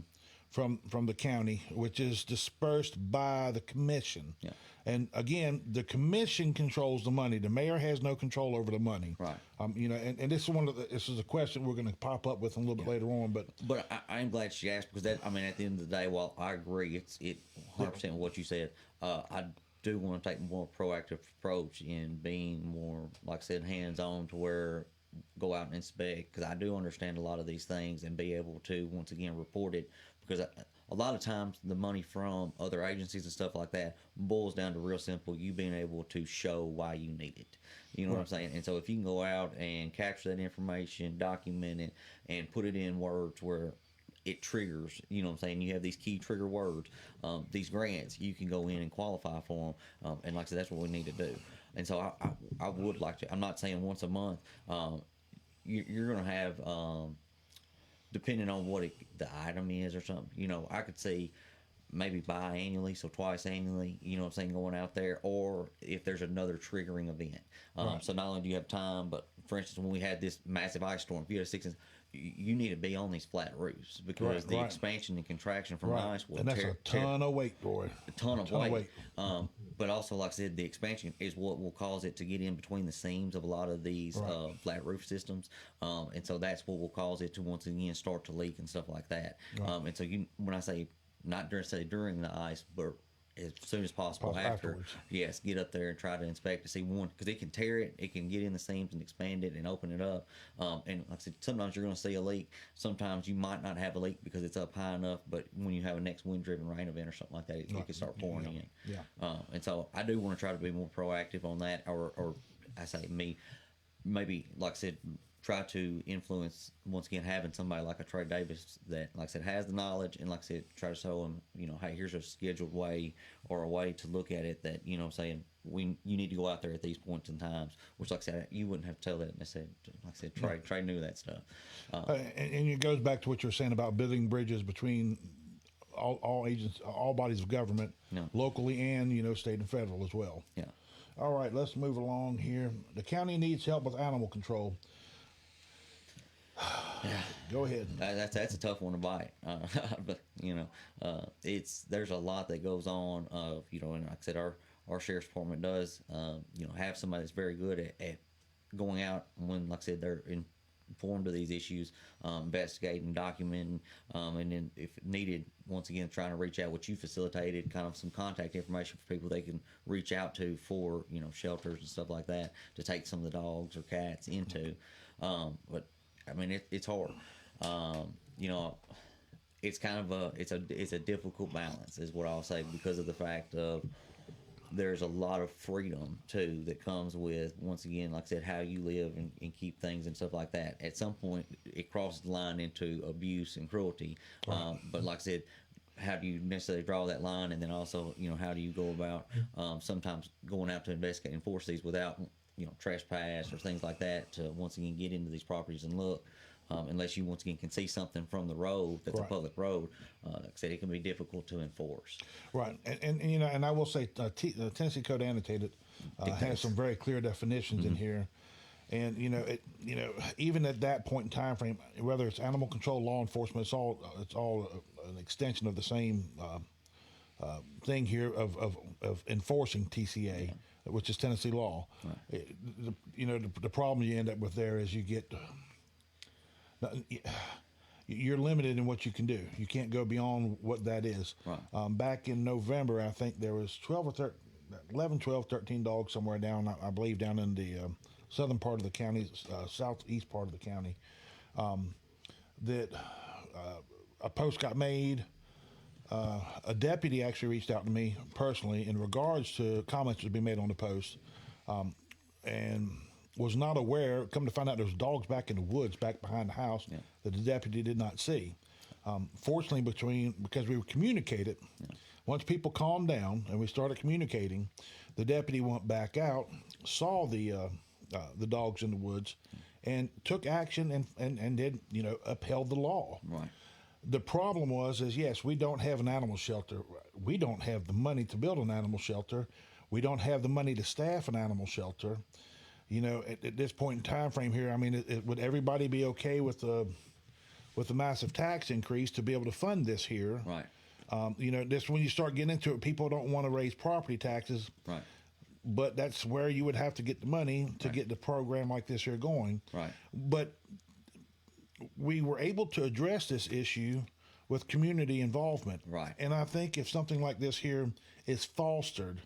from the county, which is dispersed by the commission. Yeah. And again, the commission controls the money. The mayor has no control over the money. Right. And this is this is a question we're going to pop up with a little bit later on. But I am glad she asked, because at the end of the day, while I agree, it's 100% with what you said. I do want to take a more proactive approach in being more, like I said, hands-on, to where go out and inspect, because I do understand a lot of these things and be able to once again report it, because a lot of times the money from other agencies and stuff like that boils down to real simple, you being able to show why you need it. You know what I'm saying? And so if you can go out and capture that information, document it, and put it in words where it triggers, you know what I'm saying, you have these key trigger words, these grants, you can go in and qualify for them. And like I said, that's what we need to do. And so I would like to, I'm not saying once a month, you're going to have, depending on what the item is or something, I could see maybe biannually, so twice annually, you know what I'm saying, going out there, or if there's another triggering event. Right. So not only do you have time, but for instance, when we had this massive ice storm, if you had a 6 inch, you need to be on these flat roofs, because the expansion and contraction from ice will and that's a ton of weight, boy. A ton of weight. But also, like I said, the expansion is what will cause it to get in between the seams of a lot of these flat roof systems. And so that's what will cause it to once again start to leak and stuff like that. Right. And so when I say not during the ice, but as soon as possible after, afterwards. yes, get up there and try to inspect to see, one, because it can tear it, it can get in the seams and expand it and open it up. And like I said, sometimes you're going to see a leak. Sometimes you might not have a leak because it's up high enough, but when you have a next wind-driven rain event or something like that, it can start pouring in. Yeah. And so I do want to try to be more proactive on that, or I say maybe, like I said, try to influence, once again, having somebody like a Trey Davis that, like I said, has the knowledge, and like I said, try to show them, hey, here's a scheduled way or a way to look at it that, saying you need to go out there at these points in times, which, like I said, you wouldn't have to tell that. And I said, like I said, Trey knew that stuff. And it goes back to what you're saying about building bridges between all agents, all bodies of government, locally and, state and federal as well. Yeah. All right, let's move along here. The county needs help with animal control. Go ahead. That's a tough one to bite. But there's a lot that goes on. And like I said, our sheriff's department does have somebody that's very good at going out when, like I said, they're informed of these issues, investigating, documenting, and then if needed, once again, trying to reach out. What you facilitated, kind of some contact information for people they can reach out to for shelters and stuff like that to take some of the dogs or cats into. But I mean, it's hard. It's kind of it's a difficult balance, is what I'll say, because of the fact of there's a lot of freedom too that comes with, once again, like I said, how you live and keep things and stuff like that. At some point, it crosses the line into abuse and cruelty. Right. But like I said, how do you necessarily draw that line, and then also, how do you go about sometimes going out to investigate and enforce these without trespass or things like that, to once again get into these properties and look. Unless you once again can see something from the road that's a public road, like I said, it can be difficult to enforce. Right, and I will say, Tennessee Code Annotated has some very clear definitions in here, and even at that point in time frame, whether it's animal control, law enforcement, it's all an extension of the same thing here of enforcing TCA, which is Tennessee law. Right. The problem you end up with there is you get. You're limited in what you can do. You can't go beyond what that is. Right. Back in November, I think there was 11, 12, 13 dogs somewhere down, I believe, down in the southern part of the county, southeast part of the county, that a post got made. A deputy actually reached out to me personally in regards to comments that be made on the post, and was not aware. Come to find out, there's dogs back in the woods back behind the house that the deputy did not see. Fortunately, because we communicated, once people calmed down and we started communicating, the deputy went back out, saw the dogs in the woods, and took action and did upheld the law. Right. The problem is yes, we don't have an animal shelter. We don't have the money to build an animal shelter. We don't have the money to staff an animal shelter. At this point in time frame here, I mean, would everybody be okay with the massive tax increase to be able to fund this here? Right. This, when you start getting into it, people don't want to raise property taxes. Right. But that's where you would have to get the money to get the program like this here going. Right. But we were able to address this issue with community involvement. Right. And I think if something like this here is fostered,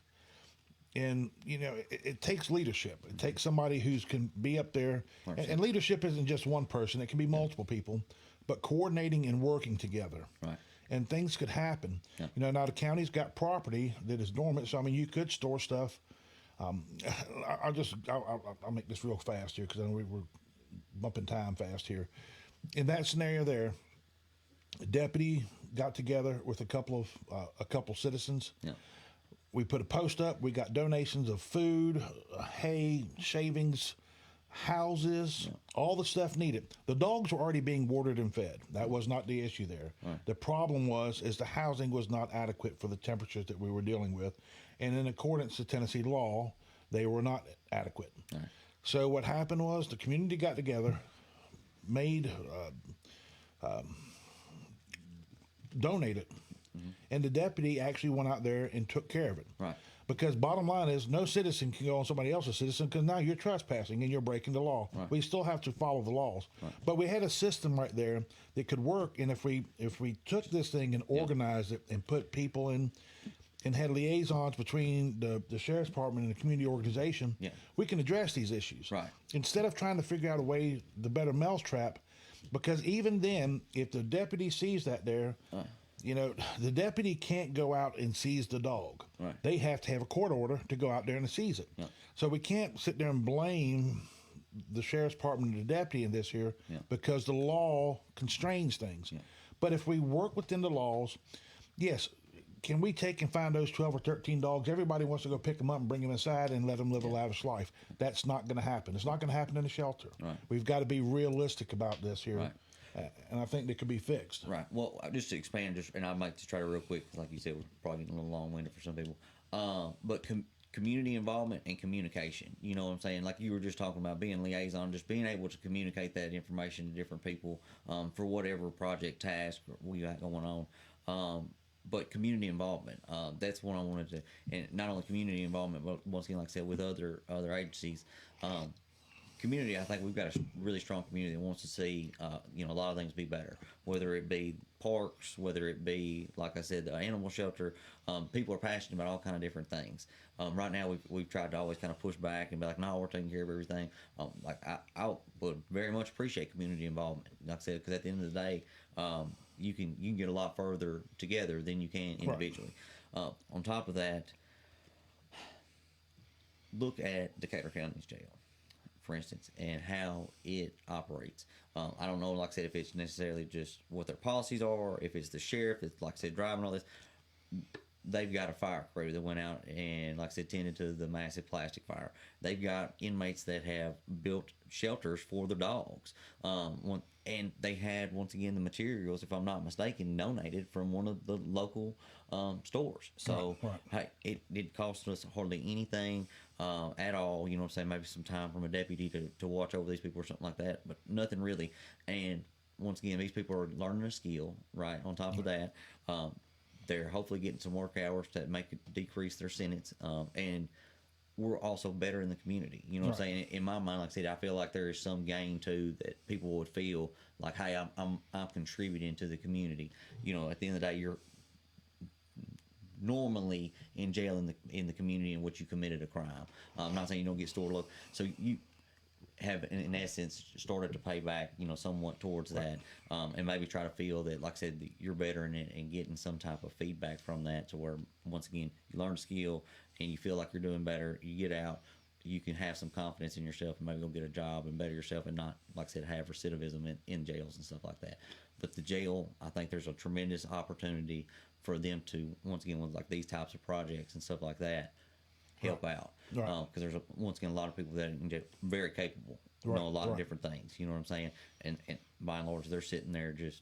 and it takes leadership. It takes somebody who can be up there, and leadership isn't just one person. It can be multiple people, but coordinating and working together. Right. And things could happen. Yeah. Now the county's got property that is dormant, so I mean you could store stuff. I'll make this real fast here because I know we're bumping time fast here. In that scenario there, a deputy got together with a couple citizens. Yeah. We put a post up. We got donations of food, hay, shavings, houses, all the stuff needed. The dogs were already being watered and fed. That was not the issue there. Right. The problem is the housing was not adequate for the temperatures that we were dealing with. And in accordance to Tennessee law, they were not adequate. Right. So what happened was the community got together, donated. And the deputy actually went out there and took care of it. Right. Because bottom line is, no citizen can go on somebody else's citizen because now you're trespassing and you're breaking the law. Right. We still have to follow the laws. Right. But we had a system right there that could work, and if we took this thing and organized it and put people in and had liaisons between the sheriff's department and the community organization, we can address these issues. Right. Instead of trying to figure out a way, the better mousetrap, because even then, if the deputy sees that there, the deputy can't go out and seize the dog. Right. They have to have a court order to go out there and seize it. Yeah. So we can't sit there and blame the sheriff's department and the deputy in this here because the law constrains things. Yeah. But if we work within the laws, yes, can we take and find those 12 or 13 dogs? Everybody wants to go pick them up and bring them inside and let them live a lavish life. That's not going to happen. It's not going to happen in a shelter. Right. We've got to be realistic about this here. Right. And I think they could be fixed. Right. Well, just to expand, and I'd like to try to real quick, like you said, we're probably getting a little long-winded for some people. But community involvement and communication. You know what I'm saying? Like you were just talking about being liaison, just being able to communicate that information to different people for whatever project task we got going on. But community involvement, that's what I wanted to, and not only community involvement, but once again, like I said, with other agencies. Community, I think we've got a really strong community that wants to see, a lot of things be better. Whether it be parks, whether it be, like I said, the animal shelter. People are passionate about all kind of different things. Right now, we've tried to always kind of push back and be like, no, we're taking care of everything. I would very much appreciate community involvement. Like I said, because at the end of the day, you can get a lot further together than you can individually. Right. On top of that, look at Decatur County's jail, for instance, and how it operates. I don't know, like I said, if it's necessarily just what their policies are, if it's the sheriff that's, like I said, driving all this. They've got a fire crew that went out and, like I said, tended to the massive plastic fire. They've got inmates that have built shelters for their dogs. And they had, once again, the materials, if I'm not mistaken, donated from one of the local stores. So, hey, it cost us hardly anything at all. You know what I'm saying? Maybe some time from a deputy to watch over these people or something like that, but nothing really. And once again, these people are learning a skill, right? On top of that, they're hopefully getting some work hours to make it decrease their sentence. And we're also better in the community. You know what I'm saying? In my mind, like I said, I feel like there is some gain too that people would feel like, hey, I'm contributing to the community. You know, at the end of the day, you're normally in jail in the community in which you committed a crime. I'm not saying you don't get stored local. So you have, in essence, started to pay back, somewhat towards that, and maybe try to feel that, like I said, that you're better in it and getting some type of feedback from that, to where, once again, you learn a skill and you feel like you're doing better. You get out, you can have some confidence in yourself and maybe go get a job and better yourself, and not, like I said, have recidivism in jails and stuff like that. But the jail, I think there's a tremendous opportunity for them to, once again, with like these types of projects and stuff like that, help out. Because there's once again a lot of people that are very capable, know a lot of different things. You know what I'm saying? And by and large, they're sitting there just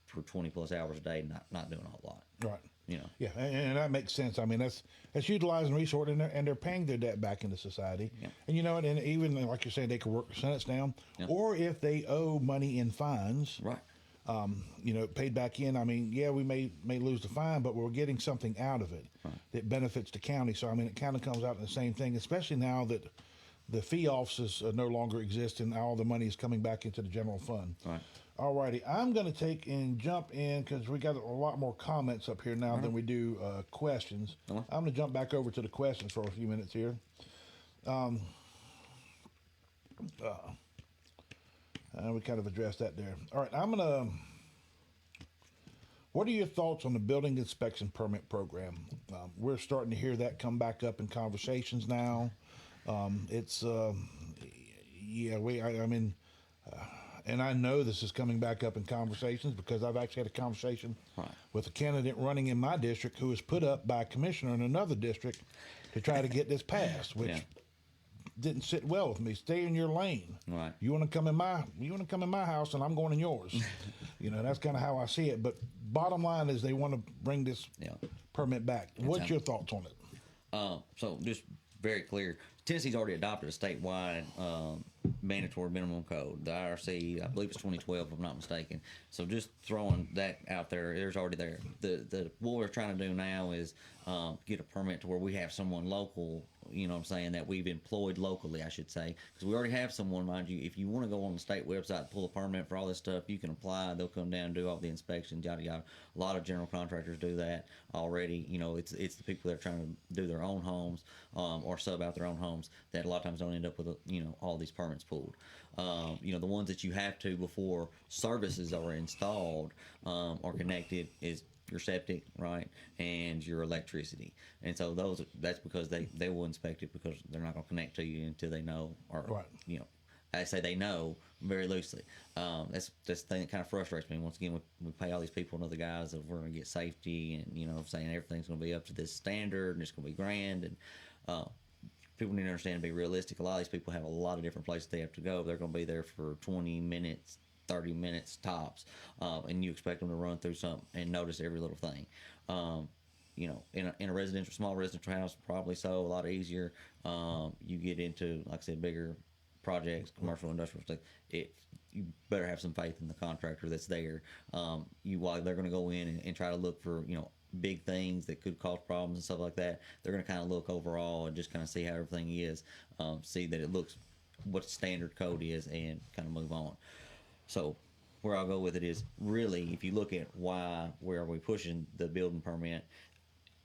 for 20 plus hours a day, not doing a whole lot. Right. Yeah, and that makes sense. I mean, that's utilizing resource, and they're paying their debt back into society. Yeah. And and even like you're saying, they could work the sentence down, or if they owe money in fines, right. Paid back in. I mean, yeah, we may lose the fine, but we're getting something out of it that benefits the county. So I mean, it kind of comes out in the same thing, especially now that the fee offices no longer exist and all the money is coming back into the general fund. Right. All righty, I'm going to take and jump in because we got a lot more comments up here now than we do questions. I'm going to jump back over to the questions for a few minutes here. We kind of addressed that there. All right, what are your thoughts on the building inspection permit program? We're starting to hear that come back up in conversations now. And I know this is coming back up in conversations because I've actually had a conversation with a candidate running in my district who was put up by a commissioner in another district to try to get this passed, which didn't sit well with me. Stay in your lane. Right. You want to come in my house, and I'm going in yours. That's kind of how I see it. But bottom line is they want to bring this permit back. What's your thoughts on it? So just very clear. Tennessee's already adopted a statewide mandatory minimum code. The IRC, I believe it's 2012, if I'm not mistaken. So just throwing that out there, there's already there. What we're trying to do now is get a permit to where we have someone local, that we've employed locally, I should say. Because we already have someone, mind you. If you want to go on the state website, pull a permit for all this stuff, you can apply. They'll come down and do all the inspections, yada, yada. A lot of general contractors do that already. It's the people that are trying to do their own homes or sub out their own homes that a lot of times don't end up with, all these permits pulled. The ones that you have to before services are installed or connected is your septic, right, and your electricity. And so that's because they will inspect it because they're not going to connect to you until they know, or I say they know very loosely. That's the thing that kind of frustrates me. Once again, we pay all these people and other guys that we're going to get safety, and saying everything's going to be up to this standard and it's going to be grand, and people need to understand and be realistic. A lot of these people have a lot of different places they have to go. They're going to be there for 20 minutes, 30 minutes tops, and you expect them to run through something and notice every little thing. you know, in a residential, small residential house, probably so, a lot easier. You get into, like I said, bigger projects, commercial, industrial stuff. You better have some faith in the contractor that's there. While they're going to go in and try to look for, you know, big things that could cause problems and stuff like that, they're going to kind of look overall and just kind of see how everything is, see that it looks what standard code is, and kind of move on. So where I'll go with it is, really, if you look at where are we pushing the building permit,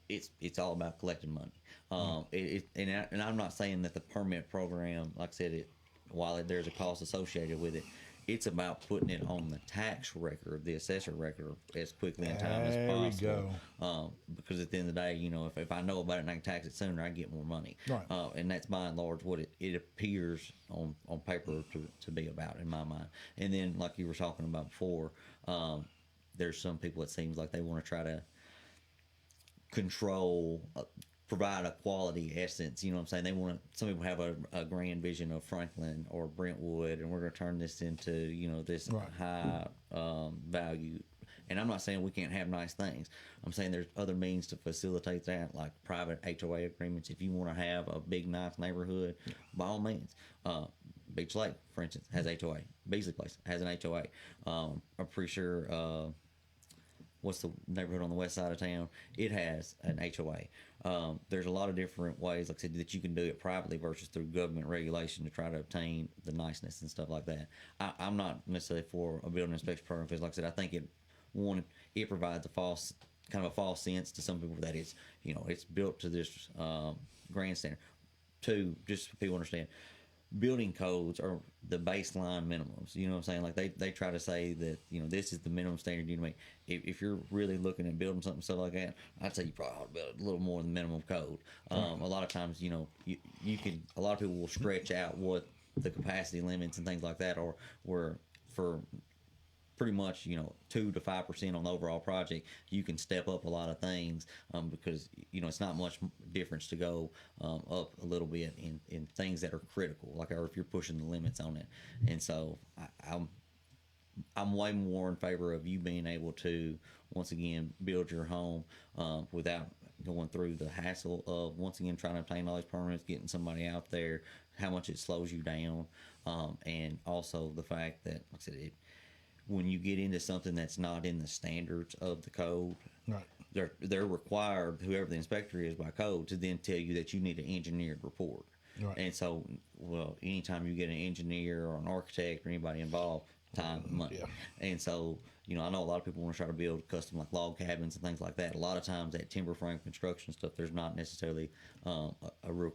it's all about collecting money. And I'm not saying that the permit program, like I said, while there's a cost associated with it, it's about putting it on the tax record, the assessor record, as quickly in time as possible. We go. Because at the end of the day, you know, if I know about it and I can tax it sooner, I get more money. Right. And that's by and large what it appears on paper to be about, in my mind. And then, like you were talking about before, there's some people, it seems like they want to try to control, provide a quality essence. You know what I'm saying? They want to, some people have a grand vision of Franklin or Brentwood, and we're going to turn this into, you know, this right. high value. And I'm not saying we can't have nice things. I'm saying there's other means to facilitate that, like private HOA agreements. If you want to have a big, nice neighborhood, by all means. Beach Lake, for instance, has HOA. Beasley Place has an HOA. I'm pretty sure, what's the neighborhood on the west side of town? It has an HOA. There's a lot of different ways, like I said, that you can do it privately versus through government regulation to try to obtain the niceness and stuff like that. I'm not necessarily for a building inspection program because, like I said, I think it provides a false sense to some people that it's, you know, it's built to this grand standard. Two, just so people understand, building codes are the baseline minimums. You know what I'm saying? Like they try to say that, you know, this is the minimum standard you make. If you're really looking at building something stuff like that, I'd say you probably ought to build a little more than minimum code. A lot of times, you know, you can, a lot of people will stretch out what the capacity limits and things like that are, where for pretty much, you know, 2 to 5% on the overall project, you can step up a lot of things, because, you know, it's not much difference to go up a little bit in things that are critical, like, or if you're pushing the limits on it. And so I'm way more in favor of you being able to, once again, build your home without going through the hassle of, once again, trying to obtain all these permits, getting somebody out there, how much it slows you down, and also the fact that, like I said, when you get into something that's not in the standards of the code, Right. they're required, whoever the inspector is by code, to then tell you that you need an engineered report. Right. And so, well, anytime you get an engineer or an architect or anybody involved, time, money. Yeah. And so, you know, I know a lot of people want to try to build custom, like, log cabins and things like that. A lot of times that timber frame construction stuff, there's not necessarily a real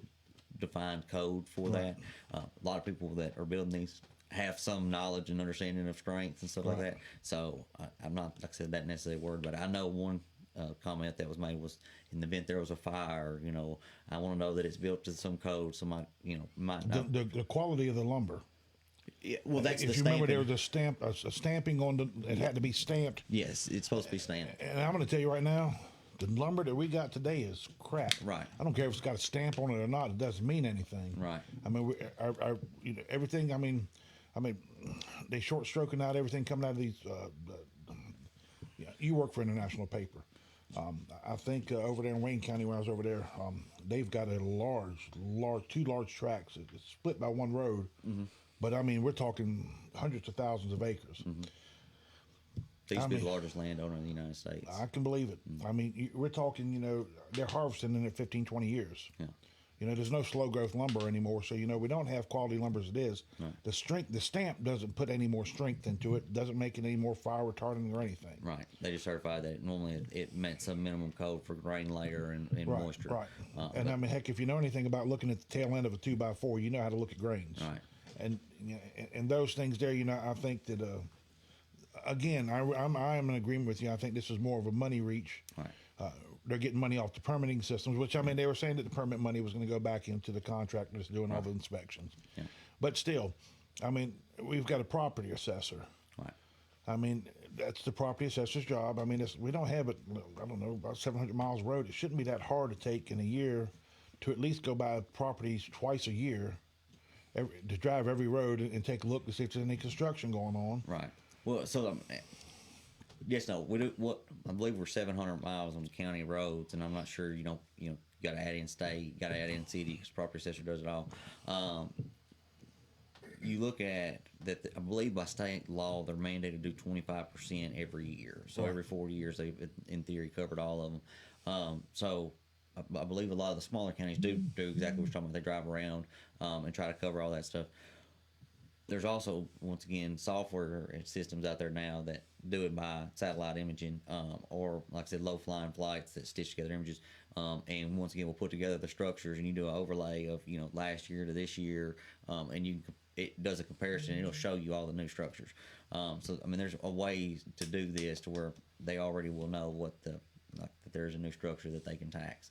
defined code for that. A lot of people that are building these have some knowledge and understanding of strengths and stuff like that. So I'm not, like I said, that necessarily word, but I know one comment that was made was, in the event there was a fire, you know, I want to know that it's built to some code, so might not. The quality of the lumber. Yeah, well, that's if the you remember, there stamping. was a stamping on it had to be stamped. Yes, it's supposed to be stamped. And I'm going to tell you right now, the lumber that we got today is crap. Right. I don't care if it's got a stamp on it or not; it doesn't mean anything. Right. I mean, you know, everything. I mean, they short stroking out everything coming out of these. You work for International Paper. I think over there in Wayne County, when I was over there, they've got a two large tracts. It's split by one road, but I mean, we're talking hundreds of thousands of acres. They used to be the largest landowner in the United States. I can believe it. I mean, we're talking, you know, they're harvesting in 15, 20 years. Yeah. You know, there's no slow growth lumber anymore, so, you know, we don't have quality lumber as it is. Right. The stamp doesn't put any more strength into it, doesn't make it any more fire retardant or anything. Right. They just certified that normally it met some minimum code for grain layer and moisture. Right. And I mean, heck, if you know anything about looking at the tail end of a 2x4, you know how to look at grains. Right. And those things there, you know, I think that, again, I am in agreement with you. I think this is more of a money reach. Right. They're getting money off the permitting systems, which, I mean, they were saying that the permit money was going to go back into the contractors doing all the inspections. Yeah. But still, I mean, we've got a property assessor. Right. I mean, that's the property assessor's job. I mean, we don't have it, I don't know, about 700 miles of road. It shouldn't be that hard to take in a year to at least go by properties twice a year, to drive every road and take a look to see if there's any construction going on. Right. Well, so Yes, no, we do. What I believe we're 700 miles on the county roads, and I'm not sure. You got to add in state, you got to add in city because property assessor does it all. You look at that. I believe by state law they're mandated to do 25% every year. So Right. every 4 years they, in theory, covered all of them. So I believe a lot of the smaller counties do exactly what you're talking about. They drive around and try to cover all that stuff. There's also, once again, software and systems out there now that do it by satellite imaging, or like I said, low flying flights that stitch together images. And once again, we'll put together the structures, and you do an overlay of last year to this year, and it does a comparison. And it'll show you all the new structures. So I mean, there's a way to do this to where they already will know that there's a new structure that they can tax.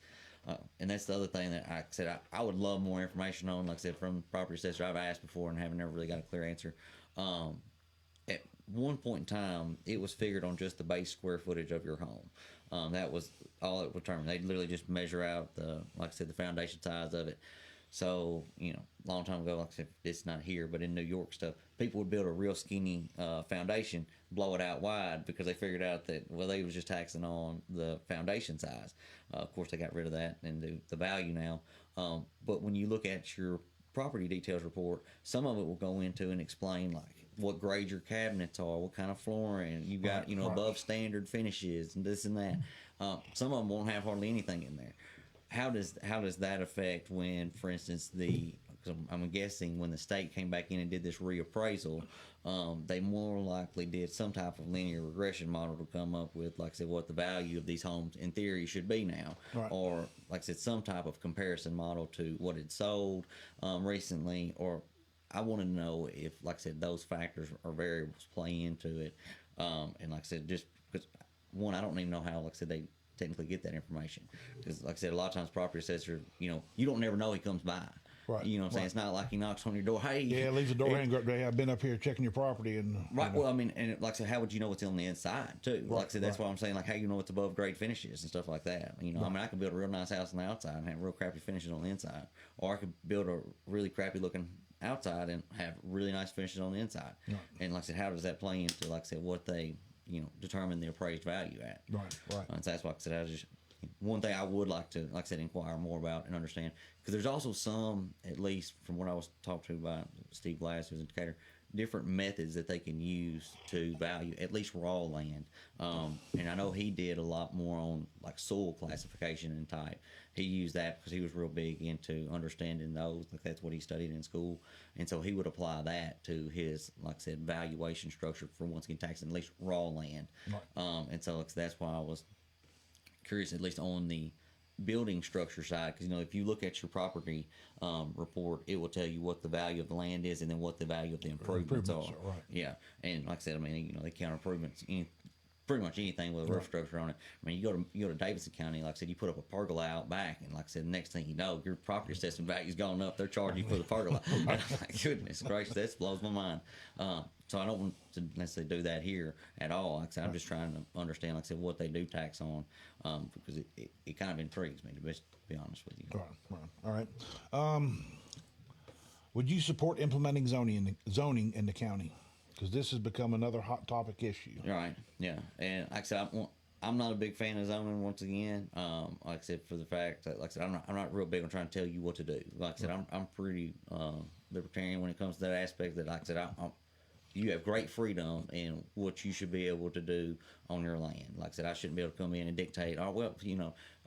And that's the other thing that I said I would love more information on. Like I said, from the property assessor, I've asked before and haven't never really got a clear answer. At one point in time, it was figured on just the base square footage of your home. That was all it would determine. They literally just measure out like I said, the foundation size of it. So, a long time ago, like I said, it's not here, but in New York stuff, people would build a real skinny foundation, blow it out wide because they figured out that, well, they was just taxing on the foundation size. Of course, they got rid of that and the value now. But when you look at your property details report, some of it will go into and explain like what grade your cabinets are, what kind of flooring you got, Right. above standard finishes and this and that. Some of them won't have hardly anything in there. How does that affect when, for instance, because I'm guessing when the state came back in and did this reappraisal, they more likely did some type of linear regression model to come up with, like I said, what the value of these homes in theory should be now, Right. or like I said, some type of comparison model to what had sold recently, or I want to know if, like I said, those factors or variables play into it, and like I said, just because one, I don't even know how, like I said, they technically get that information because, like I said, a lot of times property assessor, you don't never know he comes by. Right, You know what I'm saying? right. It's not like he knocks on your door. Hey, Yeah, leaves the door hanging up there. I've been up here checking your property and right. Well, I mean, and like I said, how would you know what's on the inside too? Like I said, that's right. why I'm saying, like, how you know what's above grade finishes and stuff like that. I mean, I could build a real nice house on the outside and have real crappy finishes on the inside, or I could build a really crappy looking outside and have really nice finishes on the inside. Right. And like I said, how does that play into, like I said, what they determine the appraised value at? Right. And so that's why I said one thing I would like to, like I said, inquire more about and understand, because there's also some, at least from what I was talked to by Steve Glass, who's an indicator, different methods that they can use to value at least raw land. And I know he did a lot more on like soil classification and type. He used that because he was real big into understanding those. Like that's what he studied in school, and so he would apply that to his, like I said, valuation structure for once again taxing at least raw land. Right. And so that's why I was curious, at least on the building structure side, because if you look at your property report, it will tell you what the value of the land is and then what the value of the improvements are. Right. Yeah, and like I said, I mean, they count improvements pretty much anything with a roof structure on it. I mean, you go to Davidson County, like I said, you put up a pergola out back, and like I said, the next thing you know, your property assessment value's gone up. They're charging you for the pergola. And I'm like, goodness gracious, that blows my mind. So I don't want to necessarily do that here at all. Like I said, I'm just trying to understand, like I said, what they do tax on, because it kind of intrigues me, to be honest with you. All right. Would you support implementing zoning in the county? Because this has become another hot topic issue. Right. Yeah. And like I said, I'm not a big fan of zoning. Once again, like I said, for the fact that, like I said, I'm not real big on trying to tell you what to do. Like I said, I'm pretty libertarian when it comes to that aspect. That, like I said, you have great freedom in what you should be able to do on your land. Like I said, I shouldn't be able to come in and dictate, oh, well,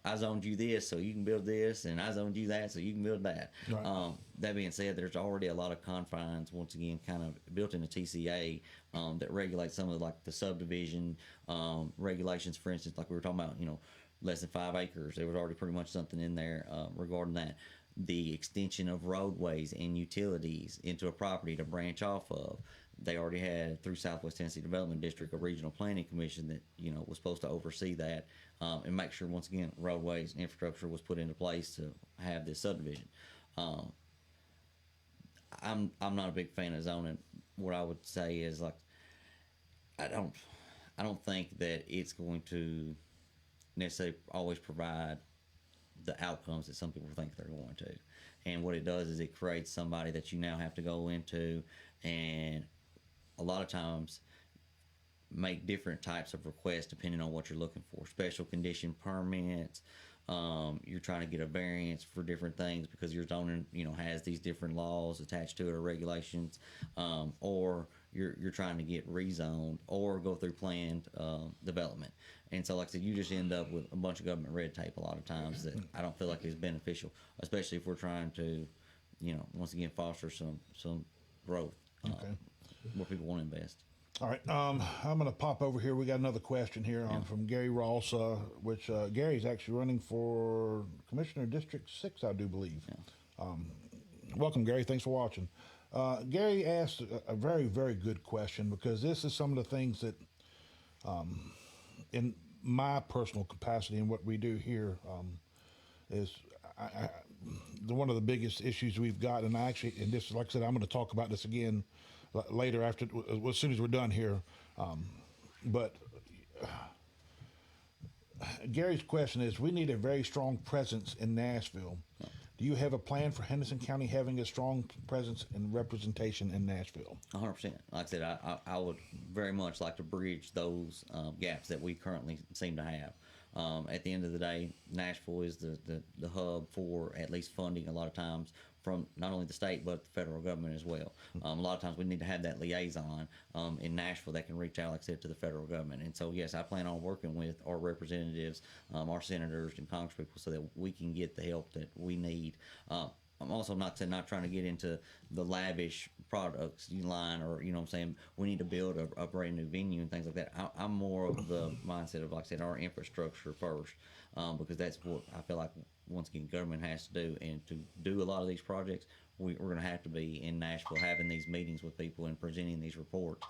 I zoned you this so you can build this, and I zoned you that so you can build that. Right. That being said, there's already a lot of confines, once again, kind of built in the TCA that regulate some of like the subdivision regulations. For instance, like we were talking about, less than 5 acres. There was already pretty much something in there regarding that. The extension of roadways and utilities into a property to branch off of. They already had, through Southwest Tennessee Development District, a regional planning commission that was supposed to oversee that and make sure, once again, roadways and infrastructure was put into place to have this subdivision. I'm not a big fan of zoning. What I would say is, like, I don't think that it's going to necessarily always provide the outcomes that some people think they're going to. And what it does is it creates somebody that you now have to go into, and a lot of times make different types of requests depending on what you're looking for. Special condition permits. You're trying to get a variance for different things because your zoning, has these different laws attached to it or regulations, or you're trying to get rezoned or go through planned development. And so, like I said, you just end up with a bunch of government red tape a lot of times that I don't feel like is beneficial, especially if we're trying to, once again, foster some growth where people want to invest. All right, I'm going to pop over here. We got another question here from Gary Ross, which Gary's actually running for Commissioner District 6, I do believe. Yeah. Welcome, Gary. Thanks for watching. Gary asked a very, very good question because this is some of the things that, in my personal capacity and what we do here, is one of the biggest issues we've got. And and this, like I said, I'm going to talk about this again later as soon as we're done here. But Gary's question is, we need a very strong presence in Nashville. Do you have a plan for Henderson County having a strong presence and representation in Nashville? 100%. Like I said, I would very much like to bridge those gaps that we currently seem to have. At the end of the day, Nashville is the hub for at least funding a lot of times from not only the state but the federal government as well. A lot of times we need to have that liaison in Nashville that can reach out, like I said, to the federal government. And so, yes, I plan on working with our representatives, our senators and congresspeople so that we can get the help that we need. I'm also not trying to get into the lavish products line or, we need to build a brand new venue and things like that. I'm more of the mindset of, like I said, our infrastructure first, because that's what I feel like, once again, government has to do. And to do a lot of these projects, we're going to have to be in Nashville having these meetings with people and presenting these reports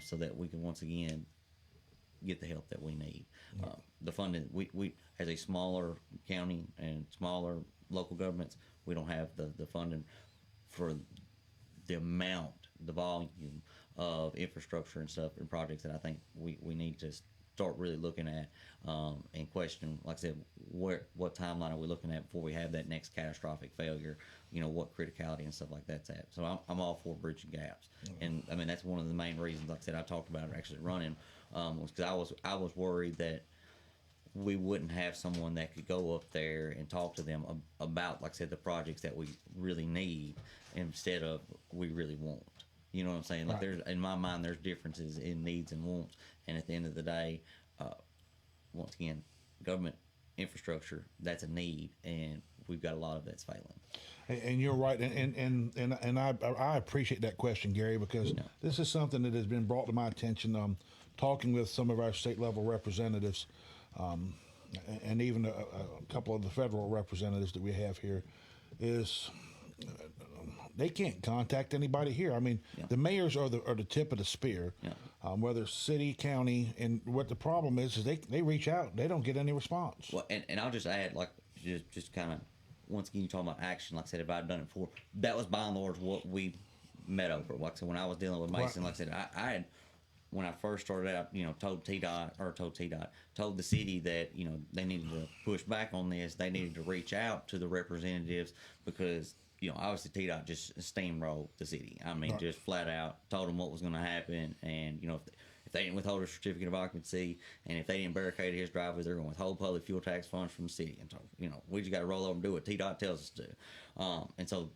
so that we can, once again, get the help that we need. The funding, we as a smaller county and smaller local governments, we don't have the funding for the amount, the volume of infrastructure and stuff and projects that I think we need to start really looking at and question, like I said, what timeline are we looking at before we have that next catastrophic failure? What criticality and stuff like that's at. So I'm all for bridging gaps, and I mean that's one of the main reasons, like I said, I talked about actually running was because I was worried that we wouldn't have someone that could go up there and talk to them about, like I said, the projects that we really need instead of we really want. You know what I'm saying? Like, there's, in my mind, there's differences in needs and wants, and at the end of the day, once again, government infrastructure, that's a need, and we've got a lot of that's failing. And you're right, and I appreciate that question, Gary, because this is something that has been brought to my attention. Talking with some of our state level representatives, and even a couple of the federal representatives that we have here, is they can't contact anybody here. I mean, the mayors are the tip of the spear, whether it's city, county, and what the problem is they reach out, they don't get any response. Well, and I'll just add, like, just kind of, once again, you talking about action, like I said, if I'd done it before, that was by and large what we met over. Like I said, when I was dealing with Mason, like I said, I had, when I first started out, told the city that, they needed to push back on this. They needed to reach out to the representatives because, obviously TDOT just steamrolled the city. I mean, just flat out told them what was going to happen. And, if they didn't withhold a certificate of occupancy and if they didn't barricade his driveway, they're going to withhold public fuel tax funds from the city. And, we just got to roll over and do what TDOT tells us to. And so,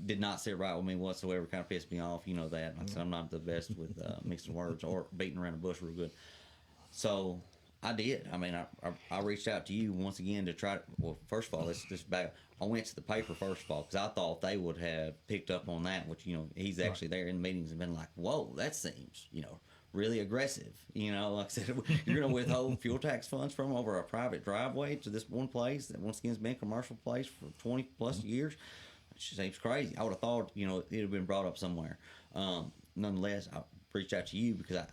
did not sit right with me whatsoever. Kind of pissed me off. You know that. Like I said, I'm not the best with mixing words or beating around the bush real good. So I did. I mean, I reached out to you once again to try. Well, first of all, let's just back. I went to the paper first of all because I thought they would have picked up on that. Which he's actually there in meetings and been like, "Whoa, that seems really aggressive." Like I said, you're going to withhold fuel tax funds from over a private driveway to this one place that once again has been a commercial place for 20 plus years. It seems crazy. I would have thought, it would have been brought up somewhere. Nonetheless, I reached out to you because I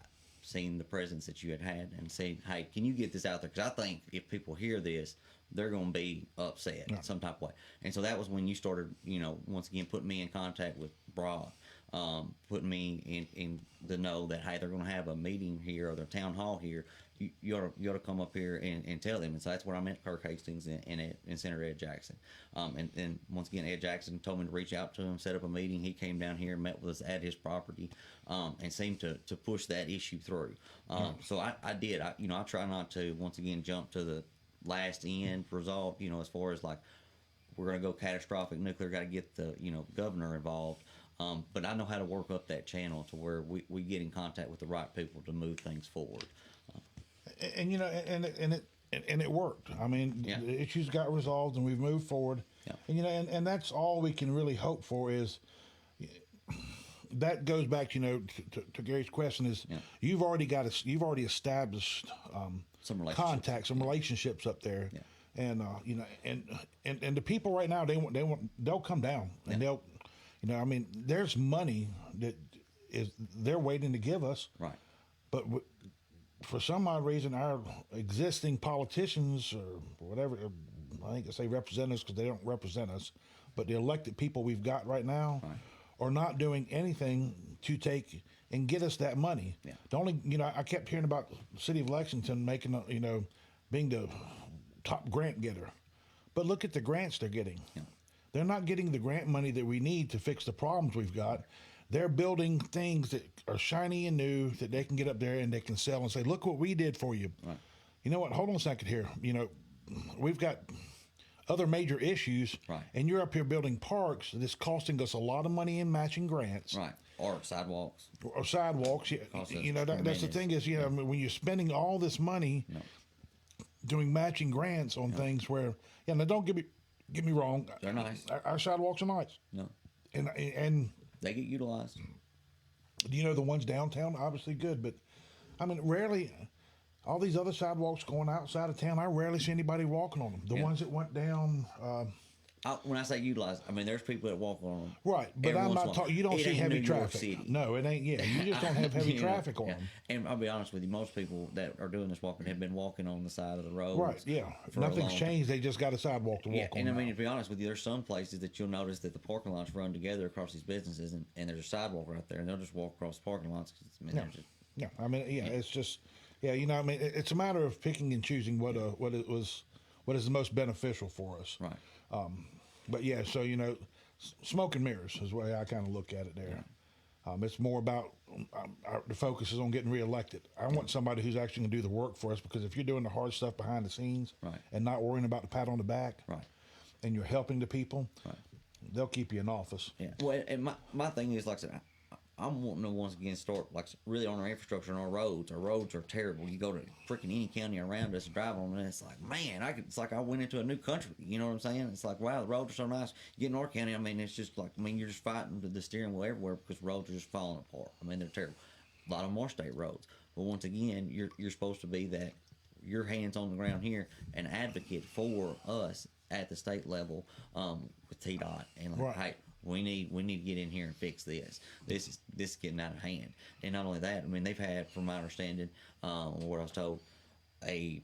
seen the presence that you had and said, hey, can you get this out there? Because I think if people hear this, they're going to be upset in some type of way. And so that was when you started, once again, putting me in contact with Broad. putting me in the know that, hey, they're going to have a meeting here or their town hall here. You ought to come up here and tell them. And so that's where I met Kirk Hastings and Senator Ed Jackson. And once again, Ed Jackson told me to reach out to him, set up a meeting. He came down here and met with us at his property, and seemed to push that issue through. So I did. I try not to, once again, jump to the last end result, as far as like, we're going to go catastrophic nuclear, got to get the, governor involved. But I know how to work up that channel to where we get in contact with the right people to move things forward. And it worked. I mean, Yeah. the issues got resolved, and we've moved forward. Yeah. And and that's all we can really hope for. Is that goes back, to Gary's question. Is Yeah. you've already established Some relationships. contacts, some relationships up there, Yeah. and and the people right now, they'll come down, and they'll, I mean, there's money that they're waiting to give us, Right. but for some odd reason, our existing politicians or whatever, I think I say representatives because they don't represent us, but the elected people we've got right now Right. are not doing anything to take and get us that money. Yeah. The only, I kept hearing about the city of Lexington making, being the top grant getter, but look at the grants they're getting. Yeah. They're not getting the grant money that we need to fix the problems we've got. They're building things that are shiny and new that they can get up there and they can sell and say, look what we did for you. Right. You know what? Hold on a second here. We've got other major issues, Right. and you're up here building parks that's costing us a lot of money in matching grants. Right. Or sidewalks. Or sidewalks. Costs us That's the thing is, I mean, when you're spending all this money No. doing matching grants on things where, now don't get me wrong. They're nice. Our sidewalks are nice. No. And They get utilized. the ones downtown, obviously good, but I mean, rarely, all these other sidewalks going outside of town, I rarely see anybody walking on them. The Yeah. ones that went down, When I say utilized, I mean there's people that walk on them. right, but every I'm once in a not while. talking, you don't It see ain't heavy New York traffic. City. No, it ain't, you just don't have heavy You know, traffic on yeah. them. And I'll be honest with you, most people that are doing this walking have been walking on the side of the road. Right, yeah. If for a nothing's long changed, they just got a sidewalk to walk Yeah, on. and I mean, now. to be honest with you, there's some places that you'll notice that the parking lots run together across these businesses, and there's a sidewalk right there, and they'll just walk across the parking lots. 'Cause, I mean, Yeah. they're just, Yeah, I mean, it's just, I mean, it's a matter of picking and choosing what is the most beneficial for us. right. But yeah, so smoke and mirrors is the way I kind of look at it there. It's more about the focus is on getting reelected. I want somebody who's actually going to do the work for us, because if you're doing the hard stuff behind the scenes Right. and not worrying about the pat on the back, Right. and you're helping the people, Right. they'll keep you in office. Yeah. Well, and my thing is, like I said, I'm wanting to once again start like really on our infrastructure and our roads. Our roads are terrible. You go to freaking any county around us, drive on, and it's like, man, it's like I went into a new country. You know what I'm saying? It's like, wow, the roads are so nice. You get in our county, I mean, it's just like, you're just fighting with the steering wheel everywhere because roads are just falling apart. I mean, they're terrible. A lot of them are state roads, but once again, you're supposed to be that your hands on the ground here, an advocate for us at the state level with TDOT, and like, Right. hey, we need to get in here and fix this. This is getting out of hand. And not only that, I mean, they've had, from my understanding, what I was told, I